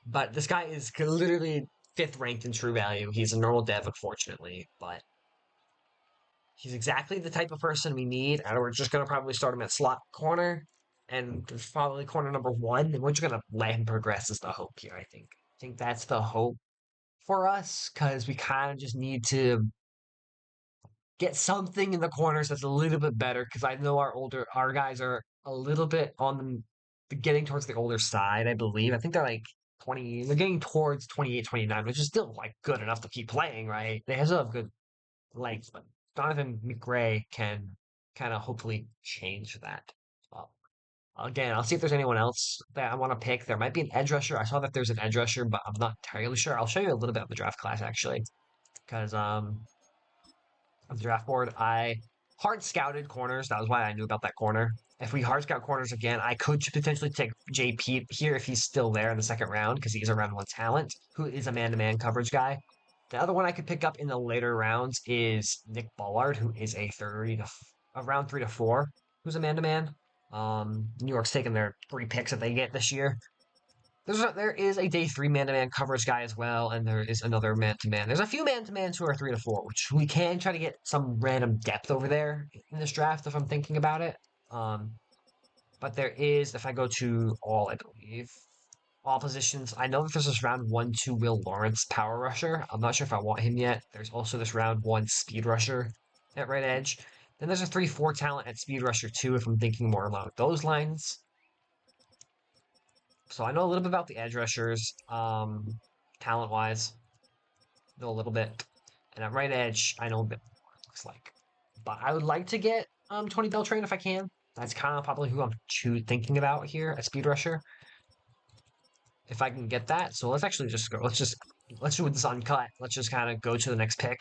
but this guy is literally 5th ranked in true value. He's a normal dev, unfortunately, but he's exactly the type of person we need, and we're just going to probably start him at slot corner, and probably corner number 1, and we're just going to let him progress is the hope here, I think. I think that's the hope for us, because we kind of just need to get something in the corners that's a little bit better, because I know our guys are a little bit on the getting towards the older side, I believe. I think they're like 20, they're getting towards 28, 29, which is still like good enough to keep playing, right? They still have good length, but Donovan McRae can kind of hopefully change that. Well, again, I'll see if there's anyone else that I want to pick. There might be an edge rusher. I saw that there's an edge rusher, but I'm not entirely sure. I'll show you a little bit of the draft class actually, because on the draft board, I hard scouted corners. That was why I knew about that corner. If we hard scout corners again, I could potentially take JP here if he's still there in the second round because he's a round 1 talent who is a man-to-man coverage guy. The other one I could pick up in the later rounds is Nick Bullard, who is a round 3 to 4, who's a man-to-man. New York's taking their 3 picks that they get this year. There is a day 3 man-to-man coverage guy as well, and there is another man-to-man. There's a few man-to-mans who are 3 to 4, which we can try to get some random depth over there in this draft if I'm thinking about it. But there is, if I go to all, I believe, all positions, I know that there's this round 1-2 Will Lawrence power rusher. I'm not sure if I want him yet. There's also this round 1 speed rusher at right edge. Then there's a 3-4 talent at speed rusher 2 if I'm thinking more along those lines. So I know a little bit about the edge rushers, talent-wise, know a little bit. And at right edge, I know a bit more, it looks like. But I would like to get Tony Beltran if I can. That's kind of probably who I'm thinking about here at speed rusher. If I can get that. So let's actually just go. Let's do this uncut. Let's just kind of go to the next pick.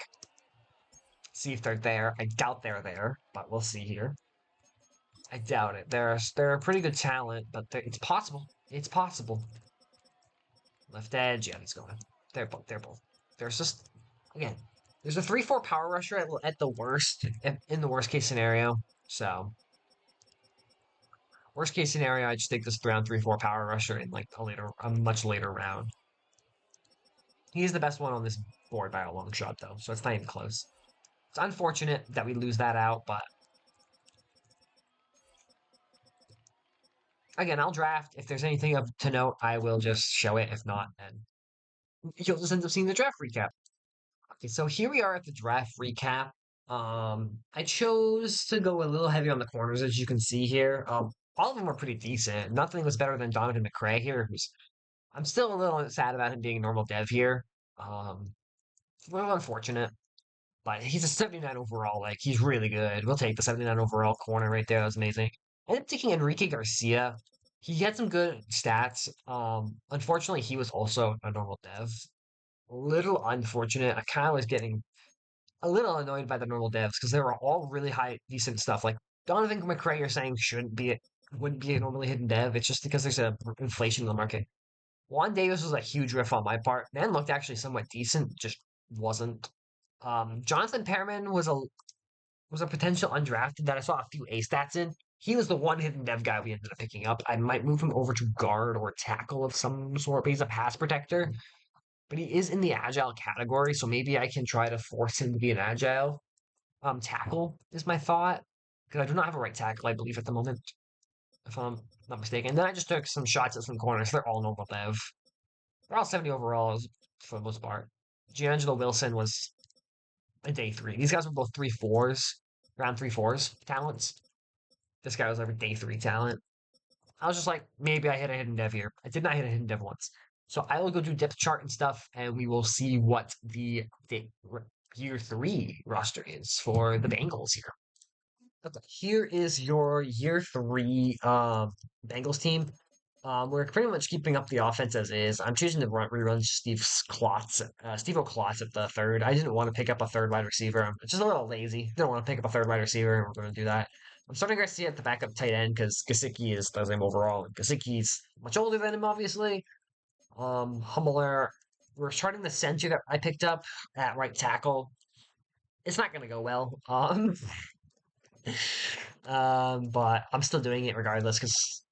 See if they're there. I doubt they're there, but we'll see here. I doubt it. They're a pretty good talent, but it's possible. It's possible. Left edge, yeah, he's going. They're both. There's just again, there's a 3-4 power rusher at the worst in the worst case scenario. So worst case scenario, I just take this round 3-4 power rusher in like a much later round. He's the best one on this board by a long shot though, so it's not even close. It's unfortunate that we lose that out, but again, I'll draft. If there's anything to note, I will just show it. If not, then you'll just end up seeing the draft recap. Okay, so here we are at the draft recap. I chose to go a little heavy on the corners, as you can see here. All of them were pretty decent. Nothing was better than Donovan McRae here, who's I'm still a little sad about him being a normal dev here. It's a little unfortunate, but he's a 79 overall. Like he's really good. We'll take the 79 overall corner right there. That was amazing. I ended up taking Enrique Garcia. He had some good stats. Unfortunately, he was also a normal dev. A little unfortunate. I kind of was getting a little annoyed by the normal devs because they were all really high, decent stuff. Like Donovan McRae, you're saying wouldn't be a normally hidden dev. It's just because there's a inflation in the market. Juan Davis was a huge riff on my part. Man looked actually somewhat decent, just wasn't. Jonathan Pearman was a potential undrafted that I saw a few A stats in. He was the one hidden dev guy we ended up picking up. I might move him over to guard or tackle of some sort, but he's a pass protector. But he is in the agile category, so maybe I can try to force him to be an agile tackle, is my thought. Because I do not have a right tackle, I believe, at the moment, if I'm not mistaken. And then I just took some shots at some corners. They're all normal dev. They're all 70 overall for the most part. D'Angelo Wilson was a day three. These guys were both 3-4s, around 3-4s talents. This guy was like a day three talent. I was just like, maybe I hit a hidden dev here. I did not hit a hidden dev once. So I will go do depth chart and stuff, and we will see what the year three roster is for the Bengals here. Okay, here is your year three Bengals team. We're pretty much keeping up the offense as is. I'm choosing to rerun Steve Klotz at the third. I didn't want to pick up a third wide receiver. I'm just a little lazy. Didn't want to pick up a third wide receiver, and we're going to do that. I'm starting Garcia at the backup tight end because Gesicki is the same overall. Gesicki's much older than him, obviously. Hummler. We're starting the center that I picked up at right tackle. It's not going to go well. But I'm still doing it regardless because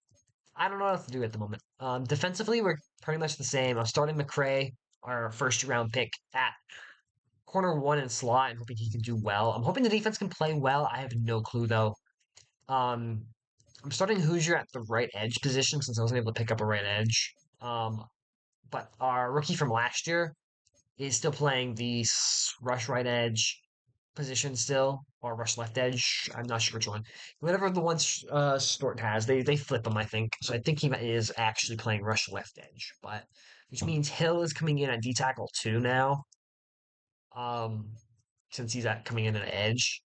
I don't know what to do at the moment. Defensively, we're pretty much the same. I'm starting McRae, our first round pick, at corner one and slot, and hoping he can do well. I'm hoping the defense can play well. I have no clue though. Um, I'm starting Hoosier at the right edge position since I wasn't able to pick up a right edge. But our rookie from last year is still playing the rush right edge position still, or rush left edge. I'm not sure which one. Whatever the ones Stort has, they flip him, I think. So I think he is actually playing rush left edge, but which means Hill is coming in at D tackle 2 now. Since he's coming in at edge.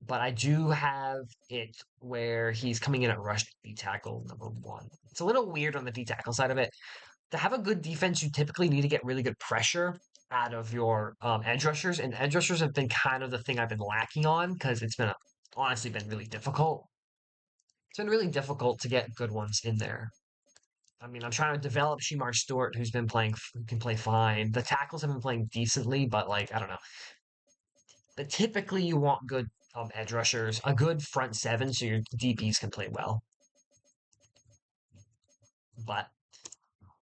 But I do have it where he's coming in at rush D tackle number 1. It's a little weird on the D tackle side of it. To have a good defense, you typically need to get really good pressure out of your edge rushers, and edge rushers have been kind of the thing I've been lacking on because it's been honestly been really difficult. It's been really difficult to get good ones in there. I mean, I'm trying to develop Shemar Stewart, who can play fine. The tackles have been playing decently, but like I don't know. But typically, you want good edge rushers, a good front seven, so your DBs can play well. But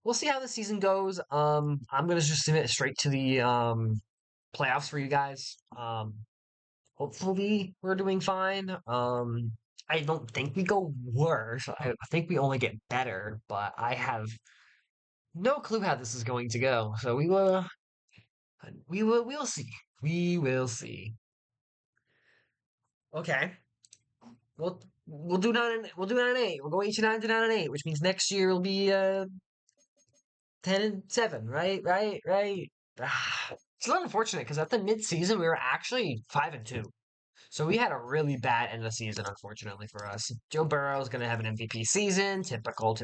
we'll see how the season goes. I'm gonna just submit straight to the playoffs for you guys. Hopefully we're doing fine. I don't think we go worse. I think we only get better, but I have no clue how this is going to go. So we'll see. We will see. Okay. We'll do 9-8. We'll go 8-9 to 9-8, which means next year will be 10-7, right? It's a little unfortunate because at the mid-season we were actually 5-2, so we had a really bad end of the season, unfortunately for us. Joe Burrow is going to have an MVP season. Typical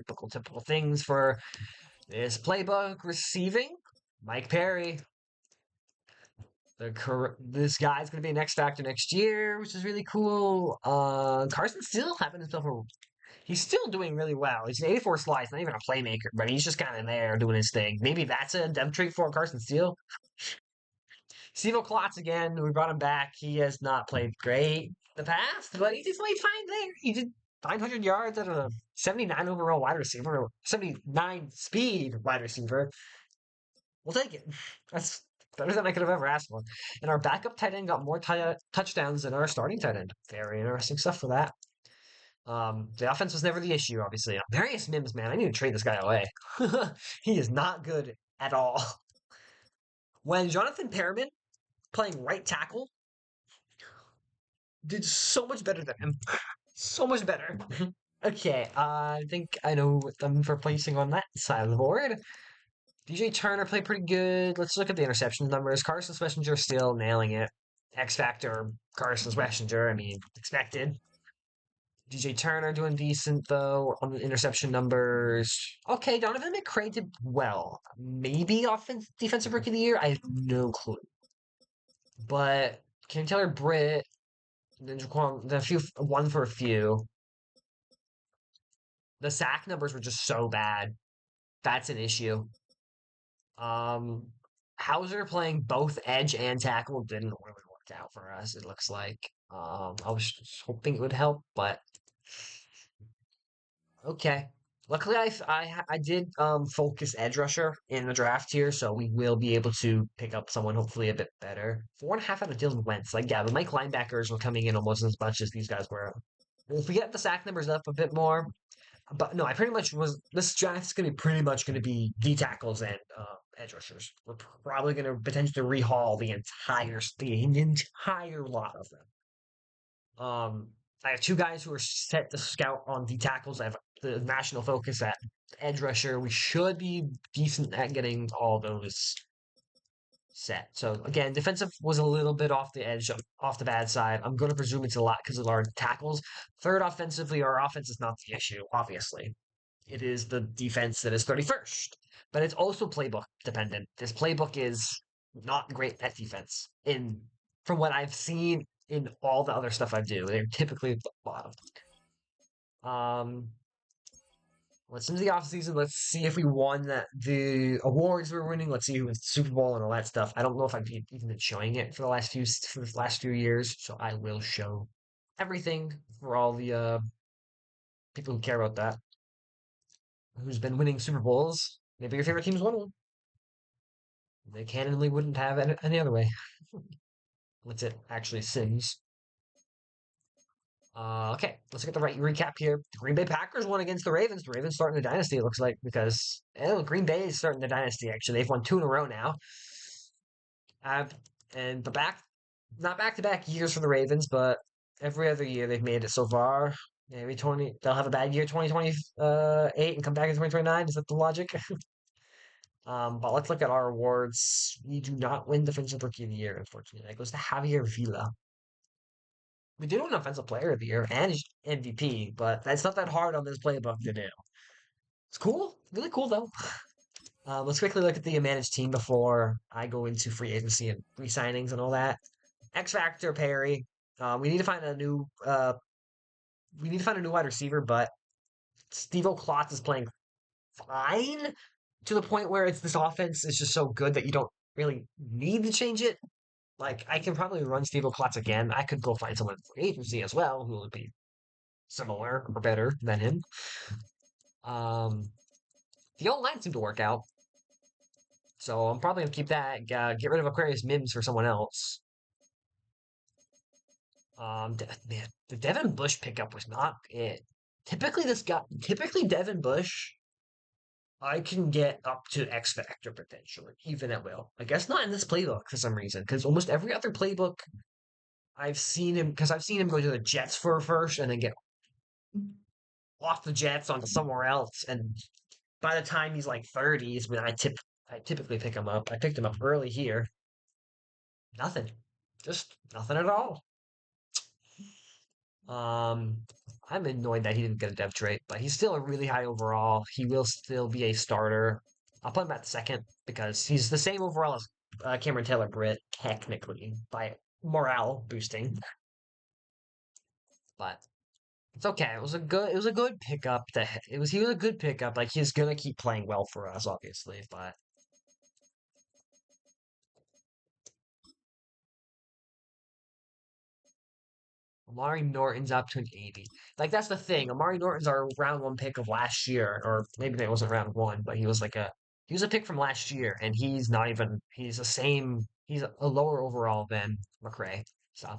things for this playbook. Receiving, Mike Perry. This guy's going to be an X factor next year, which is really cool. Carson's still having himself a He's still doing really well. He's an 84 slice, not even a playmaker, but he's just kind of there doing his thing. Maybe that's a dev trait for Carson Steele. Steve Klotz again, we brought him back. He has not played great in the past, but he did play fine there. He did 900 yards at a 79 overall wide receiver, 79 speed wide receiver. We'll take it. That's better than I could have ever asked for. And our backup tight end got more touchdowns than our starting tight end. Very interesting stuff for that. The offense was never the issue, obviously. Marius Mims, man, I need to trade this guy away. He is not good at all. When Jonathan Pearman, playing right tackle, did so much better than him. So much better. Okay, I think I know what I'm replacing on that side of the board. DJ Turner played pretty good. Let's look at the interception numbers. Carson Swessinger still nailing it. X Factor, Carson Swessinger, I mean, expected. DJ Turner doing decent, though, on the interception numbers. Okay, Donovan McRae did well. Maybe defensive rookie of the year? I have no clue. But Cam Taylor-Britt The few one for a few. The sack numbers were just so bad. That's an issue. Um, Hauser playing both edge and tackle didn't really work out for us. It looks like. I was just hoping it would help, but okay. Luckily, I did focus edge rusher in the draft here, so we will be able to pick up someone hopefully a bit better. 4.5 out of Dylan Wentz. Like, yeah, the Mike linebackers were coming in almost as much as these guys were. If we get the sack numbers up a bit more, but no, I pretty much was. This draft is going to be pretty much going to be D tackles and edge rushers. We're probably going to potentially rehaul the entire lot of them. I have two guys who are set to scout on D tackles. I have the national focus at edge rusher. We should be decent at getting all those set. So again, defensive was a little bit off the edge, off the bad side. I'm going to presume it's a lot because of our tackles. Third, offensively, our offense is not the issue, obviously. It is the defense that is 31st, but it's also playbook dependent. This playbook is not great at defense. From what I've seen in all the other stuff I do, they're typically at the bottom. Um, let's into the offseason. Let's see if we won the awards we're winning. Let's see who wins the Super Bowl and all that stuff. I don't know if I've even been showing it for the last few years, so I will show everything for all the people who care about that. Who's been winning Super Bowls? Maybe your favorite team's won one. They canonically wouldn't have it any other way. What's it actually Sims? Okay, let's get the right recap here. The Green Bay Packers won against the Ravens. The Ravens starting the dynasty, it looks like, because Green Bay is starting the dynasty, actually. They've won 2 in a row now. Uh, and not back to back years for the Ravens, but every other year they've made it so far. Maybe they'll have a bad year 2028 and come back in 2029. Is that the logic? But let's look at our awards. We do not win Defensive Rookie of the Year, unfortunately. That goes to Javier Villa. We did win Offensive Player of the Year and MVP, but that's not that hard on this playbook to do. It's cool. Really cool, though. Let's quickly look at the managed team before I go into free agency and re-signings and all that. X Factor Perry. We need to find a new wide receiver, but Steve Klotz is playing fine to the point where this offense is just so good that you don't really need to change it. Like, I can probably run Steve Klotz again. I could go find someone for agency as well who would be similar or better than him. The old line seemed to work out. So I'm probably going to keep that. Get rid of Aquarius Mims for someone else. Man, the Devin Bush pickup was not it. Typically Devin Bush, I can get up to X Factor potentially, even at will. I guess not in this playbook for some reason, because almost every other playbook I've seen him go to the Jets for first and then get off the Jets onto somewhere else. And by the time he's like 30 is when I typically pick him up. I picked him up early here. Nothing. Just nothing at all. I'm annoyed that he didn't get a dev trait, but he's still a really high overall. He will still be a starter. I'll put him at second because he's the same overall as Cameron Taylor Britt, technically, by morale boosting. But it's okay. It was a good pickup. He was a good pickup. Like, he's gonna keep playing well for us, obviously, but Amari Norton's up to an 80. Like, that's the thing. Amari Norton's our round 1 pick of last year, or maybe that wasn't round 1, but he was a pick from last year, and he's a lower overall than McRae. So,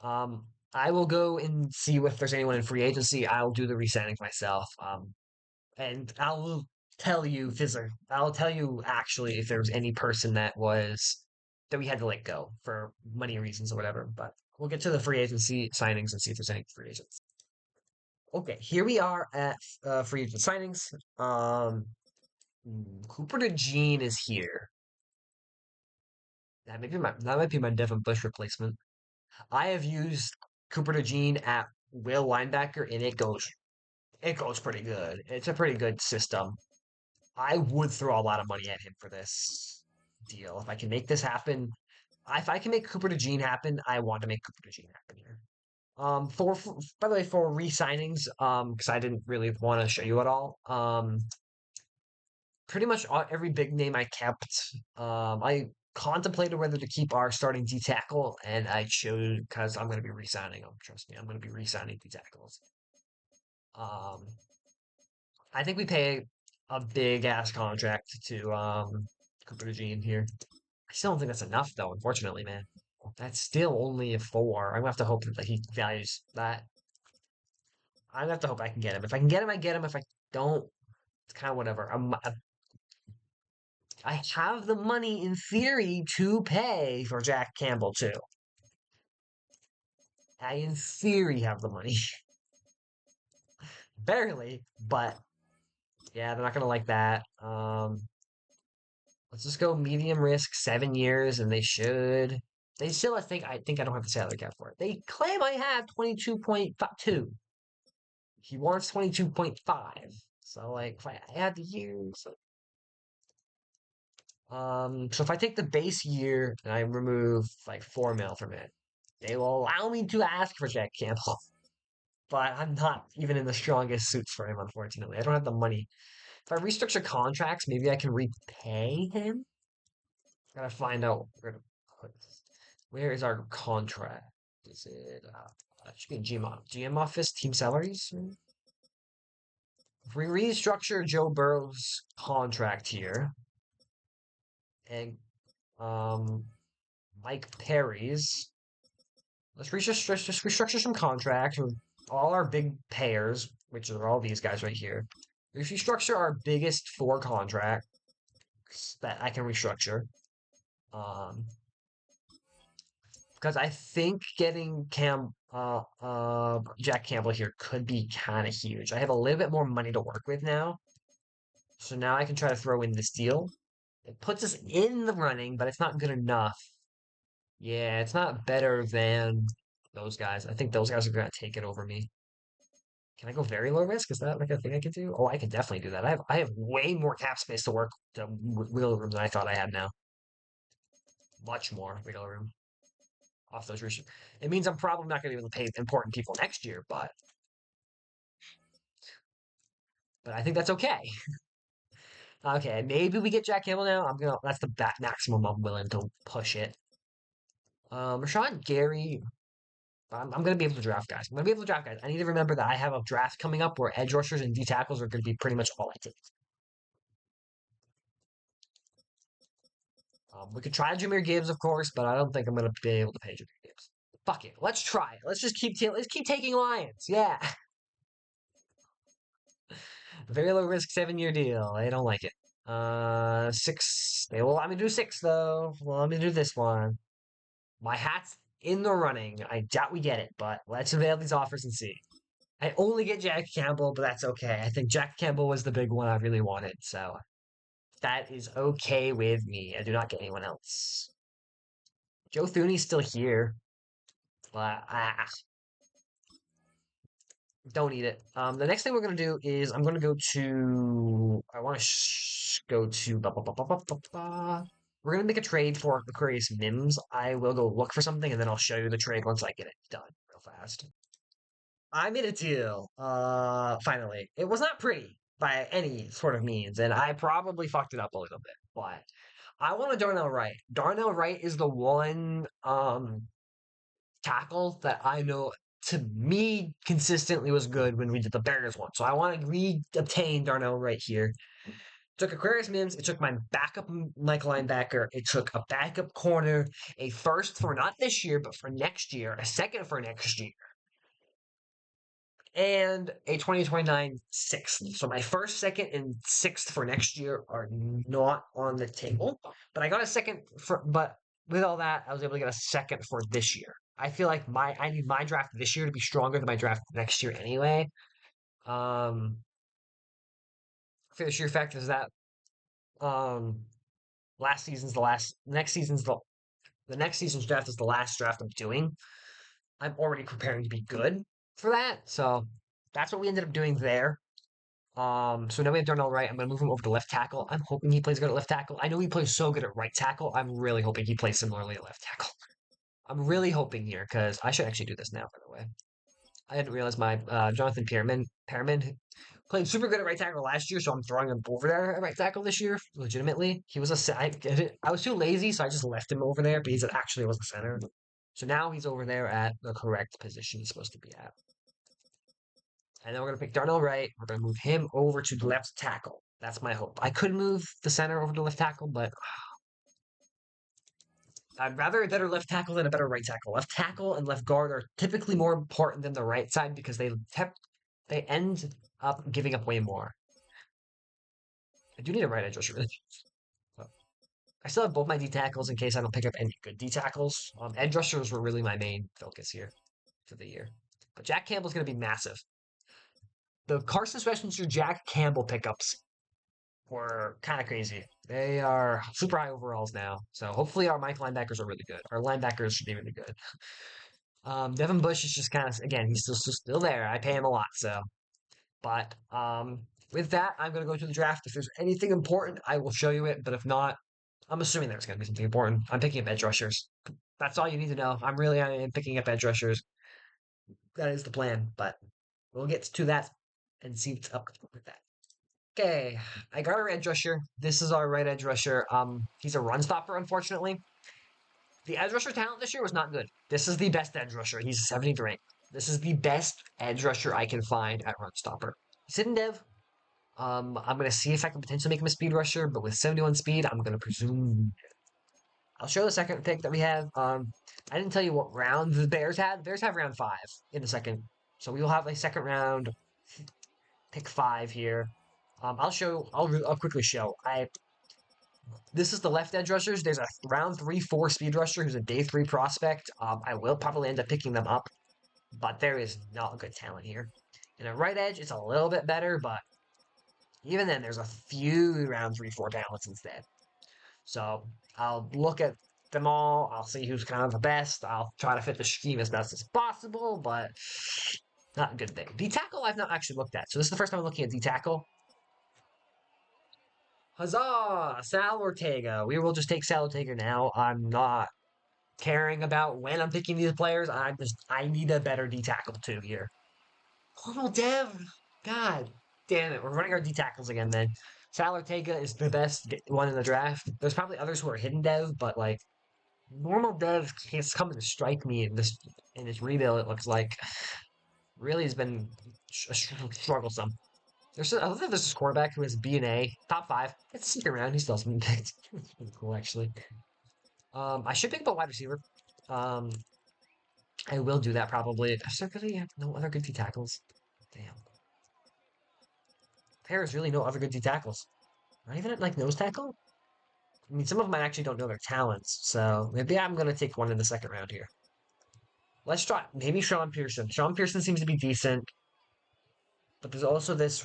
I will go and see if there's anyone in free agency. I'll do the resigning myself. And I'll tell you actually if there was any person that we had to let go for money reasons or whatever. But we'll get to the free agency signings and see if there's any free agents. Okay, here we are at free agent signings. Cooper DeJean is here. That might be my Devin Bush replacement. I have used Cooper DeJean at will linebacker, and it goes pretty good. It's a pretty good system. I would throw a lot of money at him for this deal. If I can make this happen, If I can make Cooper to Gene happen, I want to make Cooper to Gene happen here. For by the way, for re-signings, because I didn't really want to show you at all. Pretty much every big name I kept. I contemplated whether to keep our starting D tackle, and I chose because I'm going to be re-signing him. Trust me, I'm going to be re-signing D tackles. Um, I think we pay a big ass contract to Cooper DeJean here. I still don't think that's enough though, unfortunately, man. That's still only a four. I'm gonna have to hope that he values that. I'm gonna have to hope I can get him. If I can get him, I get him. If I don't, it's kind of whatever. I have the money in theory to pay for Jack Campbell too. I in theory have the money. Barely, but yeah, they're not gonna like that. Let's just go medium risk, 7 years, and they should. They still, I think I don't have the salary cap for it. They claim I have 22.2. He wants 22.5. So like, if I add the years, so if I take the base year and I remove like 4 mil from it, they will allow me to ask for Jack Campbell. But I'm not even in the strongest suits for him, unfortunately. I don't have the money. If I restructure contracts, maybe I can repay him. Gotta find out where to put this. Where is our contract? Is it? That should be GM office, team salaries. If we restructure Joe Burrow's contract here, and um, Mike Perry's, let's just restructure some contracts with all our big payers, which are all these guys right here. If you structure our biggest four contracts that I can restructure, um, because I think getting Jack Campbell here could be kind of huge. I have a little bit more money to work with now, so now I can try to throw in this deal. It puts us in the running, but it's not good enough. Yeah, it's not better than those guys. I think those guys are gonna take it over me. Can I go very low risk? Is that like a thing I can do? Oh, I can definitely do that. I have way more cap space to work to wiggle room than I thought I had now. Much more wiggle room off those restrictions. It means I'm probably not going to be able to pay important people next year, but I think that's okay. Okay, maybe we get Jack Campbell now. That's the maximum I'm willing to push it. Rashawn Gary, I'm gonna be able to draft guys. I'm gonna be able to draft guys. I need to remember that I have a draft coming up where edge rushers and D tackles are gonna be pretty much all I take. We could try Jameer Gibbs, of course, but I don't think I'm gonna be able to pay Jameer Gibbs. Fuck it, let's try it. Let's keep taking Lions. Yeah, very low risk 7 year deal. I don't like it. Six. They will allow me to do six though. Well, let me do this one. My hat's in the running. I doubt we get it, but let's avail these offers and see. I only get Jack Campbell, but that's okay. I think Jack Campbell was the big one I really wanted, so that is okay with me. I do not get anyone else. Joe Thuney's still here, but don't need it. The next thing we're gonna do is I'm gonna go to. I want to go to. We're gonna make a trade for Aquarius Mims. I will go look for something and then I'll show you the trade once I get it done real fast. I made a deal. Finally, it was not pretty by any sort of means, and I probably fucked it up a little bit, but I wanted Darnell Wright. Darnell Wright is the one tackle that I know to me consistently was good when we did the Bears one. So I want to re-obtain Darnell Wright here. Took Aquarius Mims. It took my backup Mike linebacker. It took a backup corner, a first for not this year, but for next year, a second for next year, and a 2029 sixth. So my first, second, and sixth for next year are not on the table. But I got a second for, but with all that, I was able to get a second for this year. I feel like I need my draft this year to be stronger than my draft next year anyway. Um, for the sheer fact is that um last season's the last next season's the next season's draft is the last draft I'm doing. I'm already preparing to be good for that. So that's what we ended up doing there. So now we have Darnell Wright. I'm going to move him over to left tackle. I'm hoping he plays good at left tackle. I know he plays so good at right tackle. I'm really hoping he plays similarly at left tackle. I'm really hoping here because I should actually do this now, by the way. I didn't realize my Jonathan Pearman played super good at right tackle last year, so I'm throwing him over there at right tackle this year. Legitimately, he was I was too lazy, so I just left him over there, but he actually was a center. So now he's over there at the correct position he's supposed to be at. And then we're gonna pick Darnell Wright. We're gonna move him over to the left tackle. That's my hope. I could move the center over to left tackle, but I'd rather a better left tackle than a better right tackle. Left tackle and left guard are typically more important than the right side because they end up giving up way more. I do need a right edge rusher. Really. I still have both my D tackles in case I don't pick up any good D tackles. Edge rushers were really my main focus here for the year. But Jack Campbell's going to be massive. The Carson Schwarzenegger Jack Campbell pickups were kind of crazy. They are super high overalls now. So hopefully our Mike linebackers are really good. Our linebackers should be really good. Devin Bush is just kind of, again, he's still there. I pay him a lot, so. But with that, I'm going to go to the draft. If there's anything important, I will show you it. But if not, I'm assuming there's going to be something important. I'm picking up edge rushers. That's all you need to know. I am picking up edge rushers. That is the plan. But we'll get to that and see what's up with that. Okay, I got our edge rusher. This is our right edge rusher. He's a run stopper, unfortunately. The edge rusher talent this year was not good. This is the best edge rusher. He's 70th ranked. This is the best edge rusher I can find at run stopper. He's hidden dev. I'm gonna see if I can potentially make him a speed rusher, but with 71 speed, I'm gonna presume. I'll show the second pick that we have. I didn't tell you what round the Bears had. The Bears have round 5 in the second, so we will have a second round pick 5 here. I'll show. I'll quickly show. This is the left edge rushers. There's a round 3-4 speed rusher who's a day 3 prospect. I will probably end up picking them up, but there is not good talent here. And a right edge, it's a little bit better, but even then, there's a few round 3-4 talents instead. So I'll look at them all. I'll see who's kind of the best. I'll try to fit the scheme as best as possible, but not a good thing. D tackle, I've not actually looked at. So this is the first time I'm looking at D tackle. Huzzah! Sal Ortega. We will just take Sal Ortega now. I'm not caring about when I'm picking these players. I need a better D tackle too here. Oh, Dev. God damn it. We're running our D tackles again then. Sal Ortega is the best one in the draft. There's probably others who are hidden dev, but like normal dev can't come and strike me in this rebuild. It looks like really has been strugglesome. Other than this quarterback who has B and A top 5. It's sneaking around. He still hasn't been picked. It's pretty cool actually. I should pick up a wide receiver. I will do that probably. Is there really no other good D tackles? Damn. There is really no other good D tackles. Not even at like nose tackle. I mean, some of them I actually don't know their talents, so maybe I'm gonna take one in the second round here. Let's try maybe Sean Pearson. Sean Pearson seems to be decent, but there's also this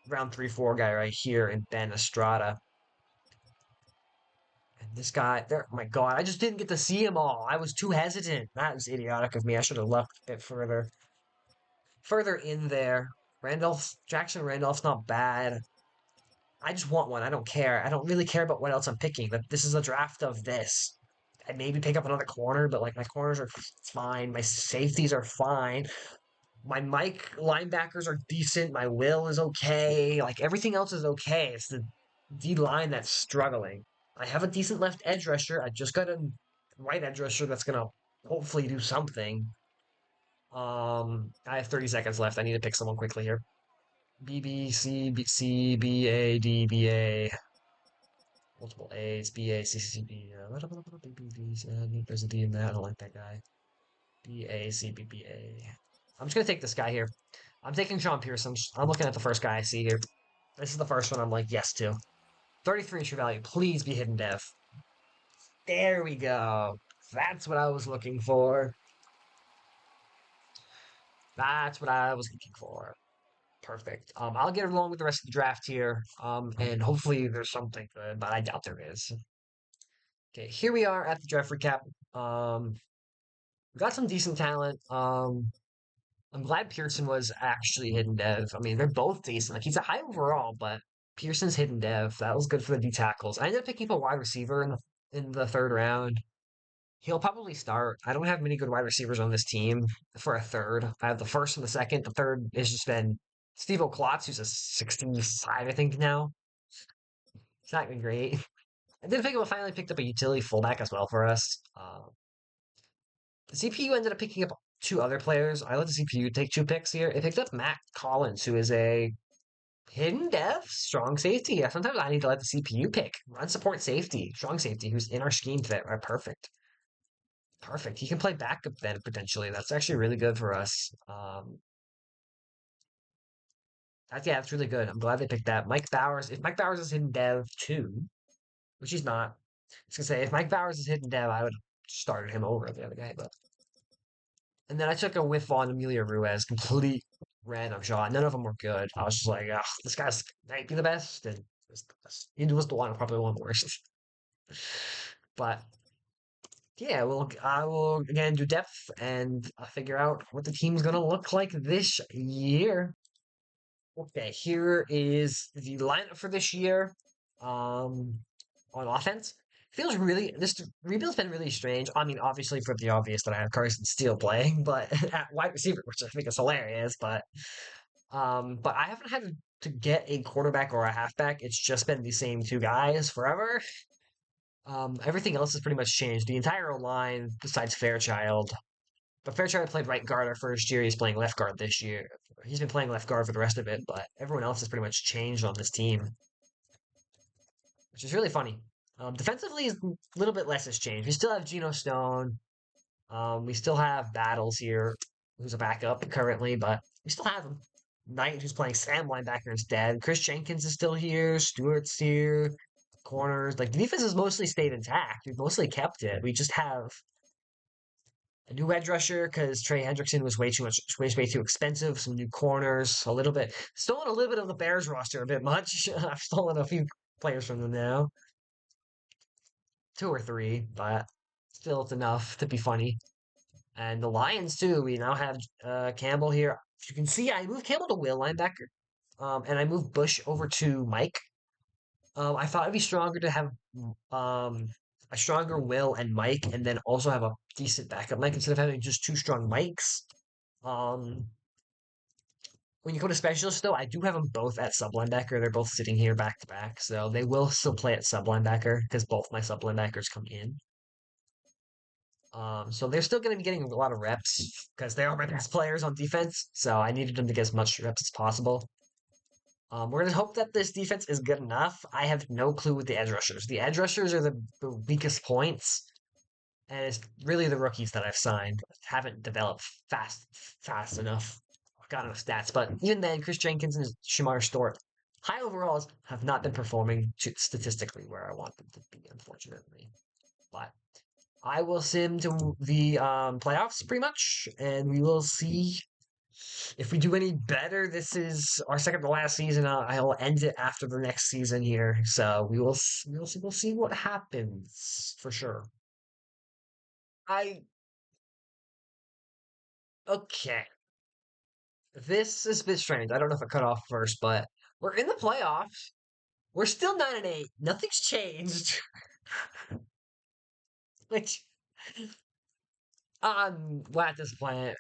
round 3-4 guy right here in Ben Estrada. And this guy, there, oh my God, I just didn't get to see them all. I was too hesitant. That was idiotic of me. I should have left a bit further in there. Jackson Randolph's not bad. I just want one. I don't care. I don't really care about what else I'm picking. This is a draft of this. I maybe pick up another corner, but like my corners are fine. My safeties are fine. My Mike linebackers are decent. My Will is okay. Like everything else is okay. It's the D line that's struggling. I have a decent left edge rusher. I just got a right edge rusher that's gonna hopefully do something. I have 30 seconds left. I need to pick someone quickly here. B B C B C B A D B A. Multiple A's. B A C C B. There's a D in that. I don't like that guy. B A C B B A. I'm just gonna take this guy here. I'm taking Sean Pearson. I'm looking at the first guy I see here. This is the first one I'm like, yes to. 33 issue value. Please be hidden dev. There we go. That's what I was looking for. That's what I was looking for. Perfect. I'll get along with the rest of the draft here. And hopefully there's something good, but I doubt there is. Okay, here we are at the draft recap. We got some decent talent. I'm glad Pearson was actually hidden dev. I mean, they're both decent. Like he's a high overall, but Pearson's hidden dev. That was good for the D tackles. I ended up picking up a wide receiver in the third round. He'll probably start. I don't have many good wide receivers on this team for a third. I have the first and the second. The third has just been Steve Klotz, who's a 65, I think now. It's not been great. I did pick up. Finally picked up a utility fullback as well for us. The CPU ended up picking up two other players. I let the CPU take two picks here. It picked up Matt Collins, who is a hidden dev, strong safety. Yeah, sometimes I need to let the CPU pick. Run support safety, strong safety, who's in our scheme fit. Right, perfect. Perfect. He can play backup then potentially. That's actually really good for us. That's really good. I'm glad they picked that. Mike Bowers. If Mike Bowers is hidden dev too, which he's not, I was gonna say if Mike Bowers is hidden dev, I would have started him over the other guy. But and then I took a whiff on Amelia Ruiz, complete random shot. None of them were good. I was just like, ah, this guy's might be the best, and he was the one, probably one of the worst. But yeah, I will again do depth and figure out what the team's gonna look like this year. Okay, here is the lineup for this year. On offense, feels really this rebuild's been really strange. I mean, obviously for the obvious that I have Carson Steele playing, but at wide receiver, which I think is hilarious. But I haven't had to get a quarterback or a halfback. It's just been the same two guys forever. Everything else has pretty much changed. The entire line, besides Fairchild, but Fairchild played right guard our first year. He's playing left guard this year. He's been playing left guard for the rest of it, but everyone else has pretty much changed on this team, which is really funny. Defensively, a little bit less has changed. We still have Geno Stone. We still have Battles here, who's a backup currently, but we still have him. Knight, who's playing Sam linebacker instead. Chris Jenkins is still here. Stewart's here. Corners. Like, the defense has mostly stayed intact. We've mostly kept it. We just have a new edge rusher because Trey Hendrickson was way too expensive. Some new corners, a little bit. Stolen a little bit of the Bears roster a bit much. I've stolen a few players from them now. Two or three, but still it's enough to be funny. And the Lions too. We now have Campbell here. You can see I moved Campbell to Will linebacker, and I moved Bush over to Mike. I thought it'd be stronger to have um, a stronger Will and Mike, and then also have a decent backup Mike instead of having just two strong Mikes. Um, when you go to specialists, though, I do have them both at sub linebacker. They're both sitting here back to back, so they will still play at sub linebacker because both my sub linebackers come in. So they're still going to be getting a lot of reps because they are my best players on defense. So I needed them to get as much reps as possible. We're going to hope that this defense is good enough. I have no clue with the edge rushers. The edge rushers are the weakest points, and it's really the rookies that I've signed haven't developed fast enough. I've got enough stats, but even then, Chris Jenkins and Shamar Stewart, high overalls, have not been performing statistically where I want them to be, unfortunately. But I will sim to the playoffs pretty much, and we will see if we do any better. This is our second to last season. I'll end it after the next season here, so we'll see what happens for sure. I okay. This is a bit strange. I don't know if it cut off first, but we're in the playoffs. We're still 9-8. Nothing's changed. Which well, at this point,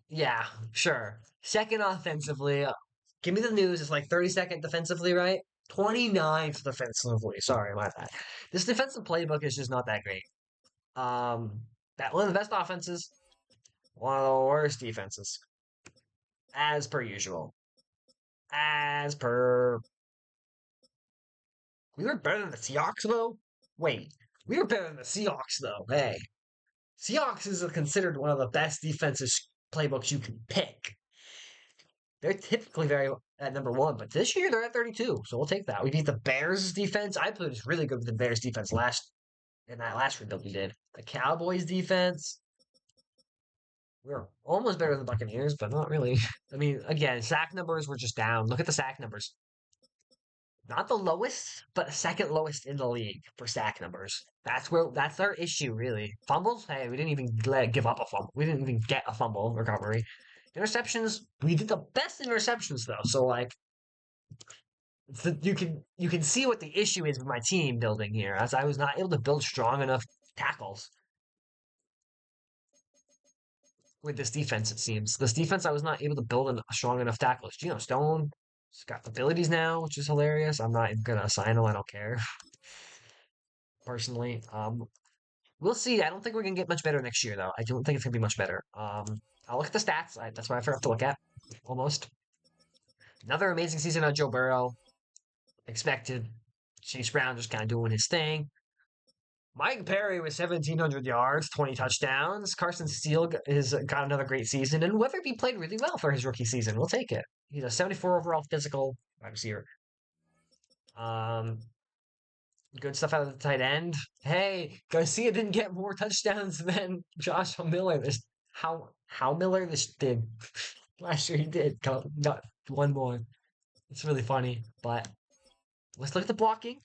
yeah, sure. Second offensively. Give me the news. It's like 32nd defensively, right? 29th defensively. Sorry, my bad. This defensive playbook is just not that great. That one of the best offenses, one of the worst defenses, as per usual. As per. We were better than the Seahawks, though. Wait, we were better than the Seahawks, though. Hey, Seahawks is considered one of the best defensive playbooks you can pick. They're typically very at number one, but this year they're at 32, so we'll take that. We beat the Bears defense. I played really good with the Bears defense in that last rebuild we did. The Cowboys defense, we were almost better than the Buccaneers, but not really. I mean, again, sack numbers were just down. Look at the sack numbers. Not the lowest, but second lowest in the league for sack numbers. That's our issue, really. Fumbles, hey, we didn't even give up a fumble. We didn't even get a fumble recovery. Interceptions, we did the best interceptions though. So like you can see what the issue is with my team building here, as I was not able to build strong enough tackles with this defense. It seems this defense I was not able to build a strong enough tackles. Stone, he's got abilities now, which is hilarious. I'm not even gonna assign him. I don't care personally. We'll see. I don't think we're gonna get much better next year though. I don't think it's gonna be much better. I'll look at the stats. That's what I forgot to look at. Almost another amazing season on Joe Burrow. Expected. Chase Brown just kind of doing his thing. Mike Perry with 1,700 yards, 20 touchdowns. Carson Steele has got another great season, and Weatherby played really well for his rookie season. We'll take it. He's a 74 overall physical wide receiver. Good stuff out of the tight end. Hey, Garcia didn't get more touchdowns than Josh Miller. How Miller this did last year he did got one more. It's really funny, but let's look at the blocking.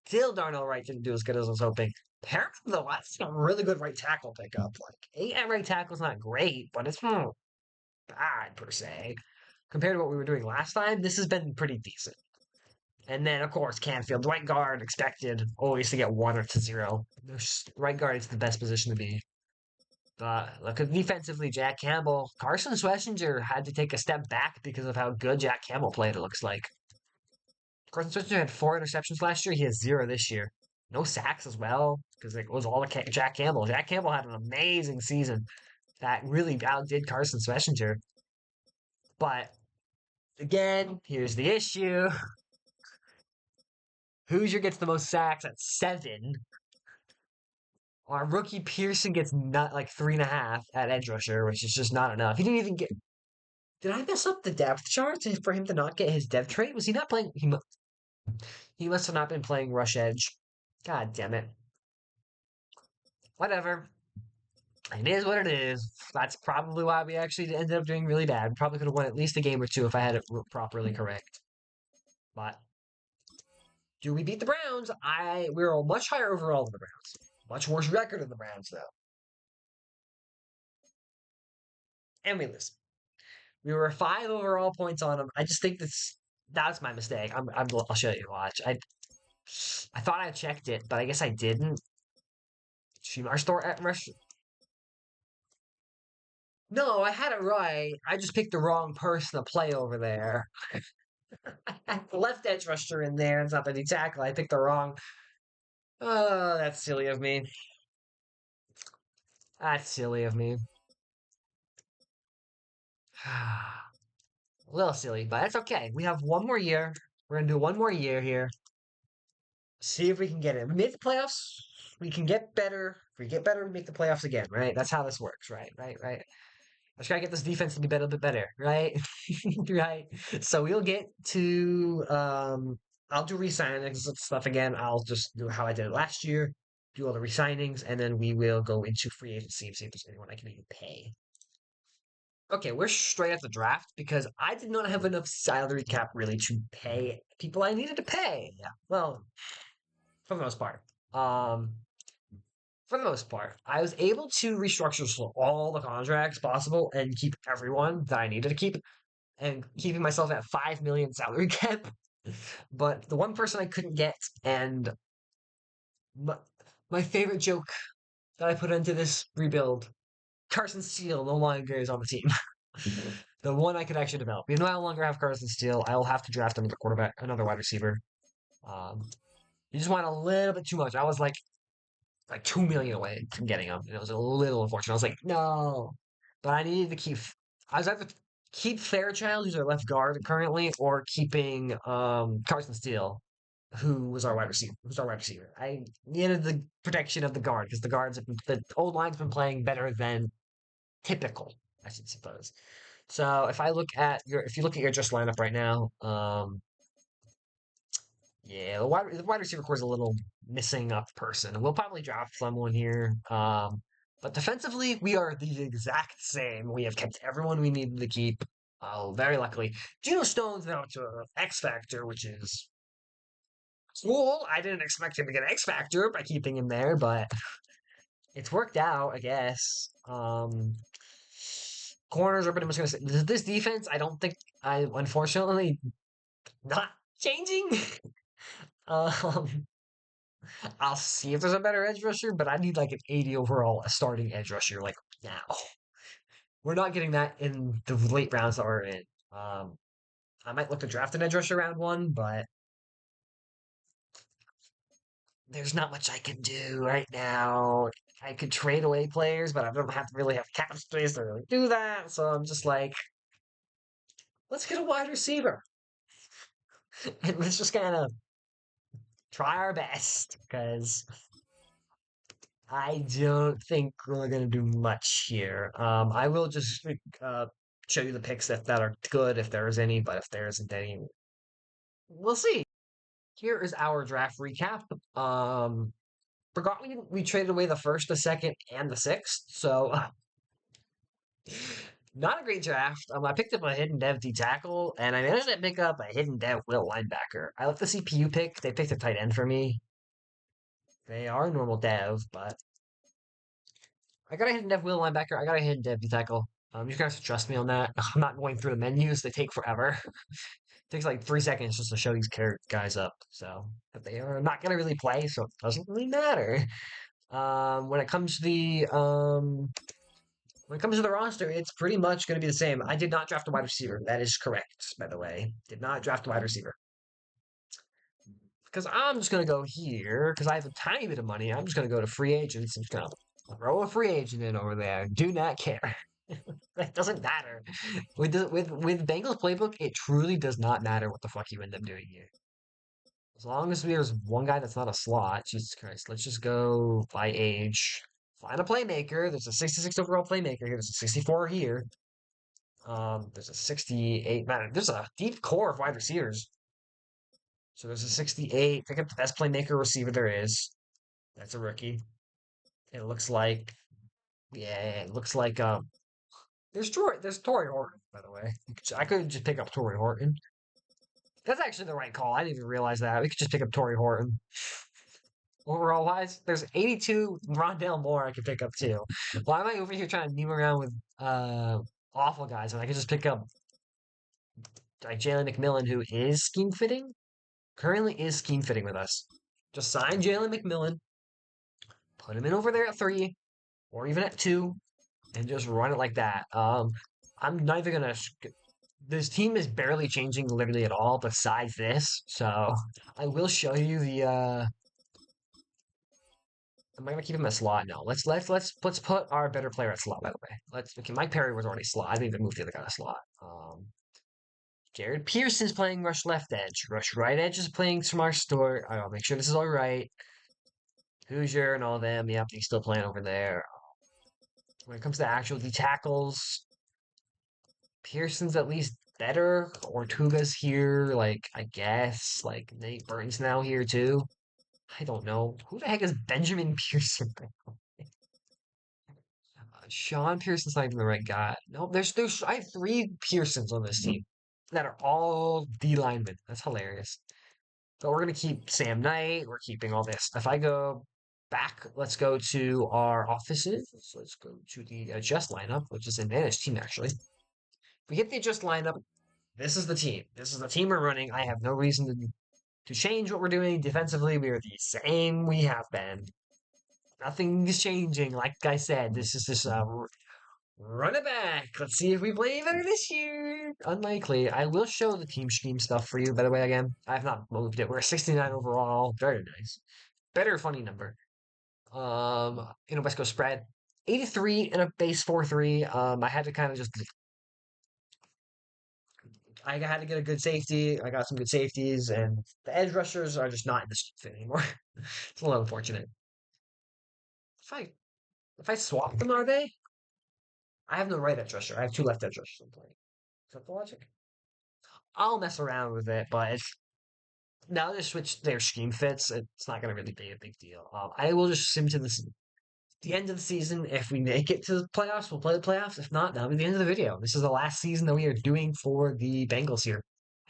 Still Darnell Wright didn't do as good as I was hoping. Apparently, though, that's a really good right tackle pickup. Like, 8 at right tackle is not great, but it's not bad per se. Compared to what we were doing last time, this has been pretty decent. And then, of course, Canfield, right guard, expected always to get 1 or to 0. Right guard is the best position to be. Look at defensively, Jack Campbell. Carson Schlesinger had to take a step back because of how good Jack Campbell played, it looks like. Carson Switzer had 4 interceptions last year. He has 0 this year. No sacks as well, because it was all Jack Campbell. Jack Campbell had an amazing season that really outdid Carson Schlesinger. But again, here's the issue. Hoosier gets the most sacks at 7. Our rookie Pearson gets not like 3.5 at edge rusher, which is just not enough. He didn't even get. Did I mess up the depth chart for him to not get his depth trait? Was he not playing? He must have not been playing rush edge. God damn it. Whatever. It is what it is. That's probably why we actually ended up doing really bad. We probably could have won at least a game or two if I had it properly correct. But do we beat the Browns? We were much higher overall than the Browns. Much worse record than the Browns, though. And we lose. We were 5 overall points on them. I just think that's my mistake. I'll show you. Watch. I thought I checked it, but I guess I didn't. Our store at No, I had it right. I just picked the wrong person to play over there. I had the left edge rusher in there. It's not the D tackle. I picked the wrong. Oh, that's silly of me. That's silly of me. A little silly, but that's okay. We have one more year. We're gonna do one more year here. See if we can get it. We made the playoffs. We can get better. If we get better, we make the playoffs again, right? That's how this works, right? Right. I just gotta get this defense to be better, bit better, right? Right. So we'll get to I'll do re-signings and stuff again. I'll just do how I did it last year, do all the re-signings, and then we will go into free agency and see if there's anyone I can even pay. Okay, we're straight at the draft because I did not have enough salary cap really to pay people I needed to pay. Well, for the most part. For the most part, I was able to restructure all the contracts possible and keep everyone that I needed to keep, and keeping myself at 5 million salary cap. But the one person I couldn't get, and my favorite joke that I put into this rebuild, Carson Steele no longer is on the team. The one I could actually develop. Even though I no longer have Carson Steele, I will have to draft another quarterback, another wide receiver. You just want a little bit too much. I was like 2 million away from getting him, and it was a little unfortunate. I was like, no, but I needed to keep. I was either keep Fairchild, who's our left guard currently, or keeping Carson Steele, who was our wide receiver. I needed the protection of the guard because the old line's been playing better than typical, I should suppose. So if you look at your just lineup right now, yeah, the wide receiver core is a little missing a person. We'll probably draft someone here. But defensively, we are the exact same. We have kept everyone we needed to keep. Very luckily. Stone's now to X Factor, which is cool. I didn't expect him to get X Factor by keeping him there, but it's worked out, I guess. Corners are pretty much going to say this defense. I don't think I unfortunately not changing. um, I'll see if there's a better edge rusher, but I need like an 80 overall, a starting edge rusher like now. We're not getting that in the late rounds that we're in. Um, I might look to draft an edge rusher round one, but there's not much I can do right now. I could trade away players, but I don't have to really have cap space to really do that. So I'm just like, let's get a wide receiver and let's just kind of try our best because I don't think we're gonna do much here. I will just show you the picks that are good if there is any, but if there isn't any, we'll see. Here is our draft recap. Forgot we traded away the first, the second, and the sixth, so not a great draft. I picked up a hidden dev D tackle, and I managed to pick up a hidden dev will linebacker. I left the CPU pick. They picked a tight end for me. They are normal dev, but I got a hidden dev will linebacker. I got a hidden dev D tackle. You guys trust me on that. I'm not going through the menus. They take forever. It takes like 3 seconds just to show these guys up. So, but they are not going to really play, so it doesn't really matter. When it comes to the roster, it's pretty much going to be the same. I did not draft a wide receiver. That is correct, by the way. Did not draft a wide receiver. Because I'm just going to go here, because I have a tiny bit of money. I'm just going to go to free agents and just going to throw a free agent in over there. Do not care. That doesn't matter. With Bengals playbook, it truly does not matter what the fuck you end up doing here. As long as there's one guy that's not a slot, Jesus Christ, let's just go by age. Find a playmaker. There's a 66 overall playmaker here. There's a 64 here. There's a 68. Man, there's a deep core of wide receivers. So there's a 68. Pick up the best playmaker receiver there is. That's a rookie. It looks like, yeah, it looks like there's Torrey Horton, by the way. I could just pick up Torrey Horton. That's actually the right call. I didn't even realize that. We could just pick up Torrey Horton. Overall wise, there's 82 Rondale Moore I could pick up too. Why am I over here trying to meme around with awful guys when I could just pick up like Jalen McMillan, who is scheme fitting? Currently is scheme fitting with us. Just sign Jalen McMillan, put him in over there at 3, or even at 2, and just run it like that. I'm not even gonna. This team is barely changing literally at all besides this, so I will show you the. Am I gonna keep him at slot? No. Let's put our better player at slot. By the way, okay. Mike Perry was already slot. I didn't even move the other guy to slot. Jared Pearson's playing rush left edge. Rush right edge is playing smart store. I'll make sure this is all right. Hoosier and all them. Yep, he's still playing over there. When it comes to actual D tackles, Pearson's at least better. Ortuga's here, like I guess. Like Nate Burns now here too. I don't know. Who the heck is Benjamin Pearson? Sean Pearson's not even the right guy. No, there's I have 3 Pearsons on this team that are all D linemen. That's hilarious. But we're gonna keep Sam Knight. We're keeping all this. If I go back, let's go to our offices. Let's go to the adjust lineup, which is an advantage team actually. If we hit the adjust lineup, this is the team. This is the team we're running. I have no reason to change what we're doing defensively. We are the same we have been. Nothing is changing. Like I said, this is just run it back. Let's see if we play better this year. Unlikely. I will show the team scheme stuff for you, by the way, again. I have not moved it. We're 69 overall. Very nice. Better funny number. In a West Coast spread. 83 in a base 4-3. I had to kind of just I had to get a good safety. I got some good safeties, and the edge rushers are just not in this fit anymore. It's a little unfortunate. If I if I swap them, are they? I have no right edge rusher. I have 2 left edge rushers I'm playing. Is that the logic? I'll mess around with it, but now they switch their scheme fits. It's not going to really be a big deal. I will just sim to the end of the season. If we make it to the playoffs, we'll play the playoffs. If not, that'll be the end of the video. This is the last season that we are doing for the Bengals here.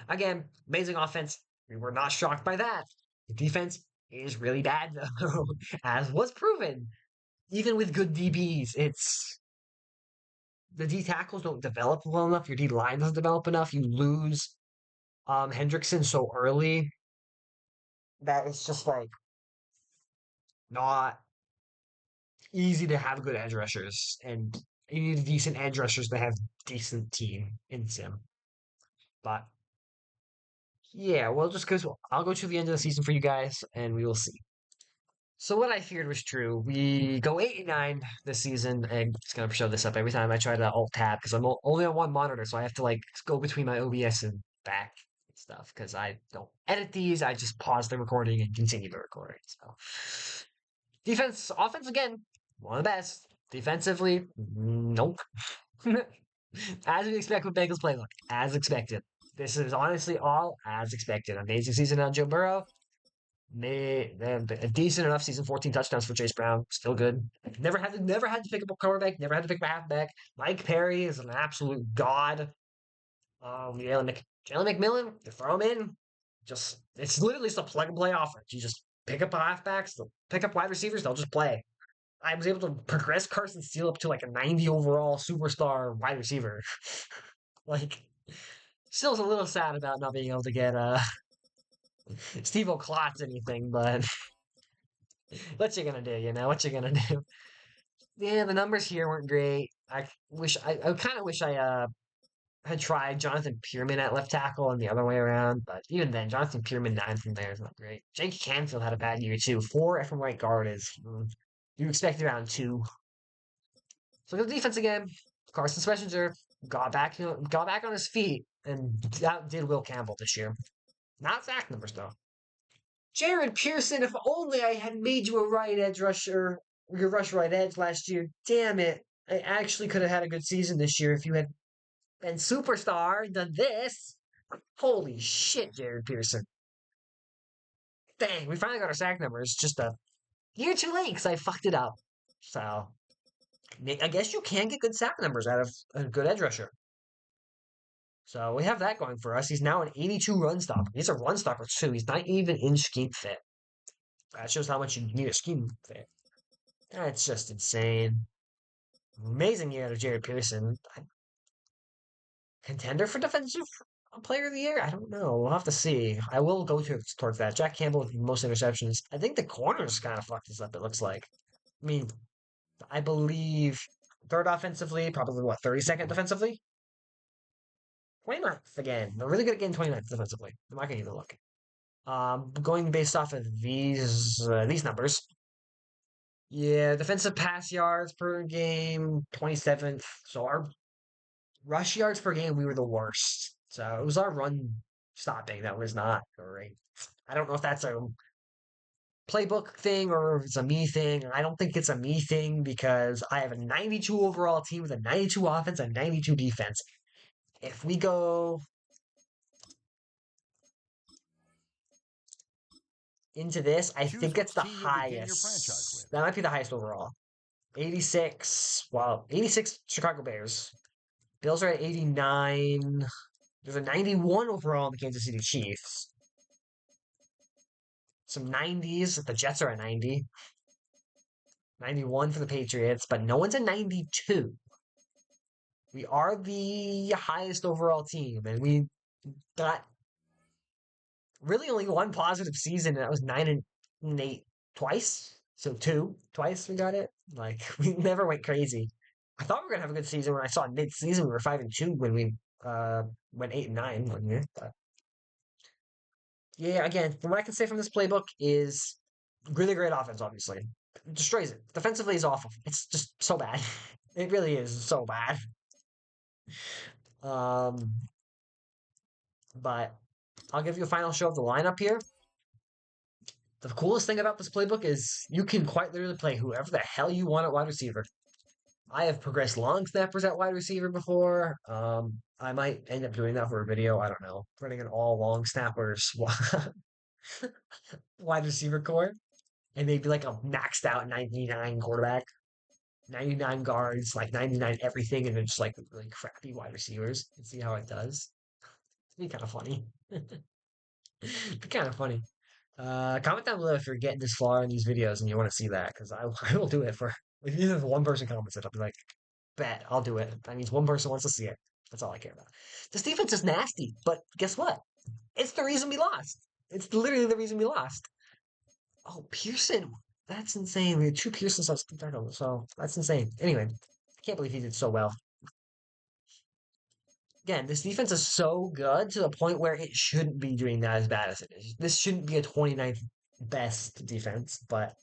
Again, amazing offense. We were not shocked by that. The defense is really bad, though, as was proven. Even with good DBs, the D tackles don't develop well enough. Your D line doesn't develop enough. You lose Hendrickson so early that it's just like not easy to have good edge rushers, and you need decent edge rushers to have decent team in sim. But yeah, well, just because I'll go to the end of the season for you guys, and we will see. So what I feared was true. We go 8-9 this season, and it's gonna show this up every time I try to alt tab because I'm only on one monitor, so I have to like go between my OBS and back and stuff because I don't edit these. I just pause the recording and continue the recording. So defense, offense again, one of the best. Defensively, nope. As we expect with Bengals playbook, as expected. This is honestly all as expected. Amazing season on Joe Burrow. A decent enough season, 14 touchdowns for Chase Brown, still good. Never had to pick up a quarterback, never had to pick up a halfback. Mike Perry is an absolute god. Jalen McMillan, you throw him in, just it's literally just a plug and play offense. You just pick up halfbacks, pick up wide receivers, they'll just play. I was able to progress Carson Steele up to like a 90 overall superstar wide receiver. Like, still's a little sad about not being able to get Steve O'Klotz anything, but what you gonna do? You know what you gonna do? Yeah, the numbers here weren't great. I kind of wish I had tried Jonathan Pearman at left tackle and the other way around, but even then, Jonathan Pearman 9 from there is not great. Jake Canfield had a bad year too. 4 from right guard is you expect around 2. So the defense again. Carson Swessinger got back on his feet and outdid Will Campbell this year. Not sack numbers though. Jared Pearson, if only I had made you a right edge rusher, your rush right edge last year. Damn it. I actually could have had a good season this year if you had been superstar, done this. Holy shit, Jared Pearson. Dang, we finally got our sack numbers. Just a year too late because I fucked it up. So, I guess you can get good sack numbers out of a good edge rusher. So we have that going for us. He's now an 82 run stopper. He's a run stopper too. He's not even in scheme fit. That shows how much you need a scheme fit. That's just insane. Amazing year out of Jared Pearson. Contender for defensive player of the year? I don't know. We'll have to see. I will go towards that. Jack Campbell with most interceptions. I think the corners kind of fucked this up, it looks like. I mean, I believe third offensively, probably what, 32nd defensively? 29th again. They're really good at getting 29th defensively. I'm not gonna even look. Going based off of these numbers. Yeah, defensive pass yards per game, 27th. So our rush yards per game, we were the worst. So it was our run stopping that was not great. I don't know if that's a playbook thing or if it's a me thing. I don't think it's a me thing because I have a 92 overall team with a 92 offense and 92 defense. If we go into this, I think it's the highest. That might be the highest overall. 86. Well, 86 Chicago Bears. Bills are at 89. There's a 91 overall in the Kansas City Chiefs. Some 90s. The Jets are at 90. 91 for the Patriots, but no one's at 92. We are the highest overall team, and we got really only one positive season, and that was 9-8 twice. So twice we got it. Like we never went crazy. I thought we were gonna have a good season when I saw mid-season we were 5-2 when we went 8-9 one year. But yeah, again, from what I can say from this playbook is really great offense. Obviously, it destroys it. Defensively is awful. It's just so bad. It really is so bad. Um, but I'll give you a final show of the lineup here. The coolest thing about this playbook is you can quite literally play whoever the hell you want at wide receiver. I have progressed long snappers at wide receiver before. I might end up doing that for a video. I don't know. Running an all long snappers wide receiver core. And maybe like a maxed out 99 quarterback, 99 guards, like 99 everything, and then just like really crappy wide receivers and see how it does. It'd be kind of funny. It'd be kind of funny. Comment down below if you're getting this far in these videos and you want to see that, because I will do it for if even if one person comments it, I'll be like, Bet. I'll do it. That means one person wants to see it. That's all I care about. This defense is nasty, but guess what? It's the reason we lost. It's literally the reason we lost. Oh, Pearson. That's insane. We had two Pearson subs, so that's insane. Anyway, I can't believe he did so well. Again, this defense is so good to the point where it shouldn't be doing that as bad as it is. This shouldn't be a 29th best defense, but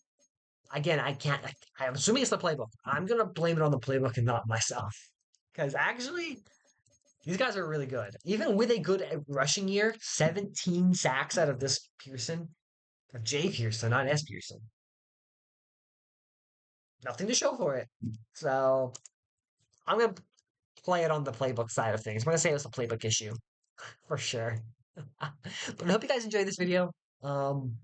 again, I can't. I'm assuming it's the playbook. I'm gonna blame it on the playbook and not myself, because actually, these guys are really good. Even with a good rushing year, 17 sacks out of this Pearson, J Pearson, not S Pearson. Nothing to show for it. So I'm gonna play it on the playbook side of things. I'm gonna say it's a playbook issue for sure. But I hope you guys enjoyed this video. Um,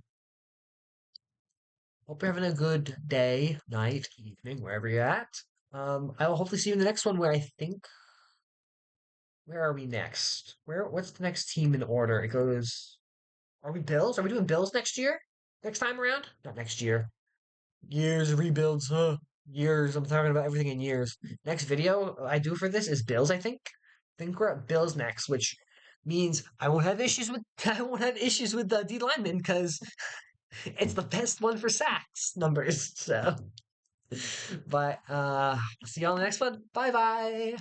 Hope you're having a good day, night, evening, wherever you're at. I will hopefully see you in the next one where I think where are we next? What's the next team in order? It goes are we Bills? Are we doing Bills next year? Next time around? Not next year. Years of rebuilds, huh? Years. I'm talking about everything in years. Next video I do for this is Bills, I think. I think we're at Bills next, which means I won't have issues with I won't have issues with the D lineman because it's the best one for sacks numbers. So, but see you on the next one. Bye bye.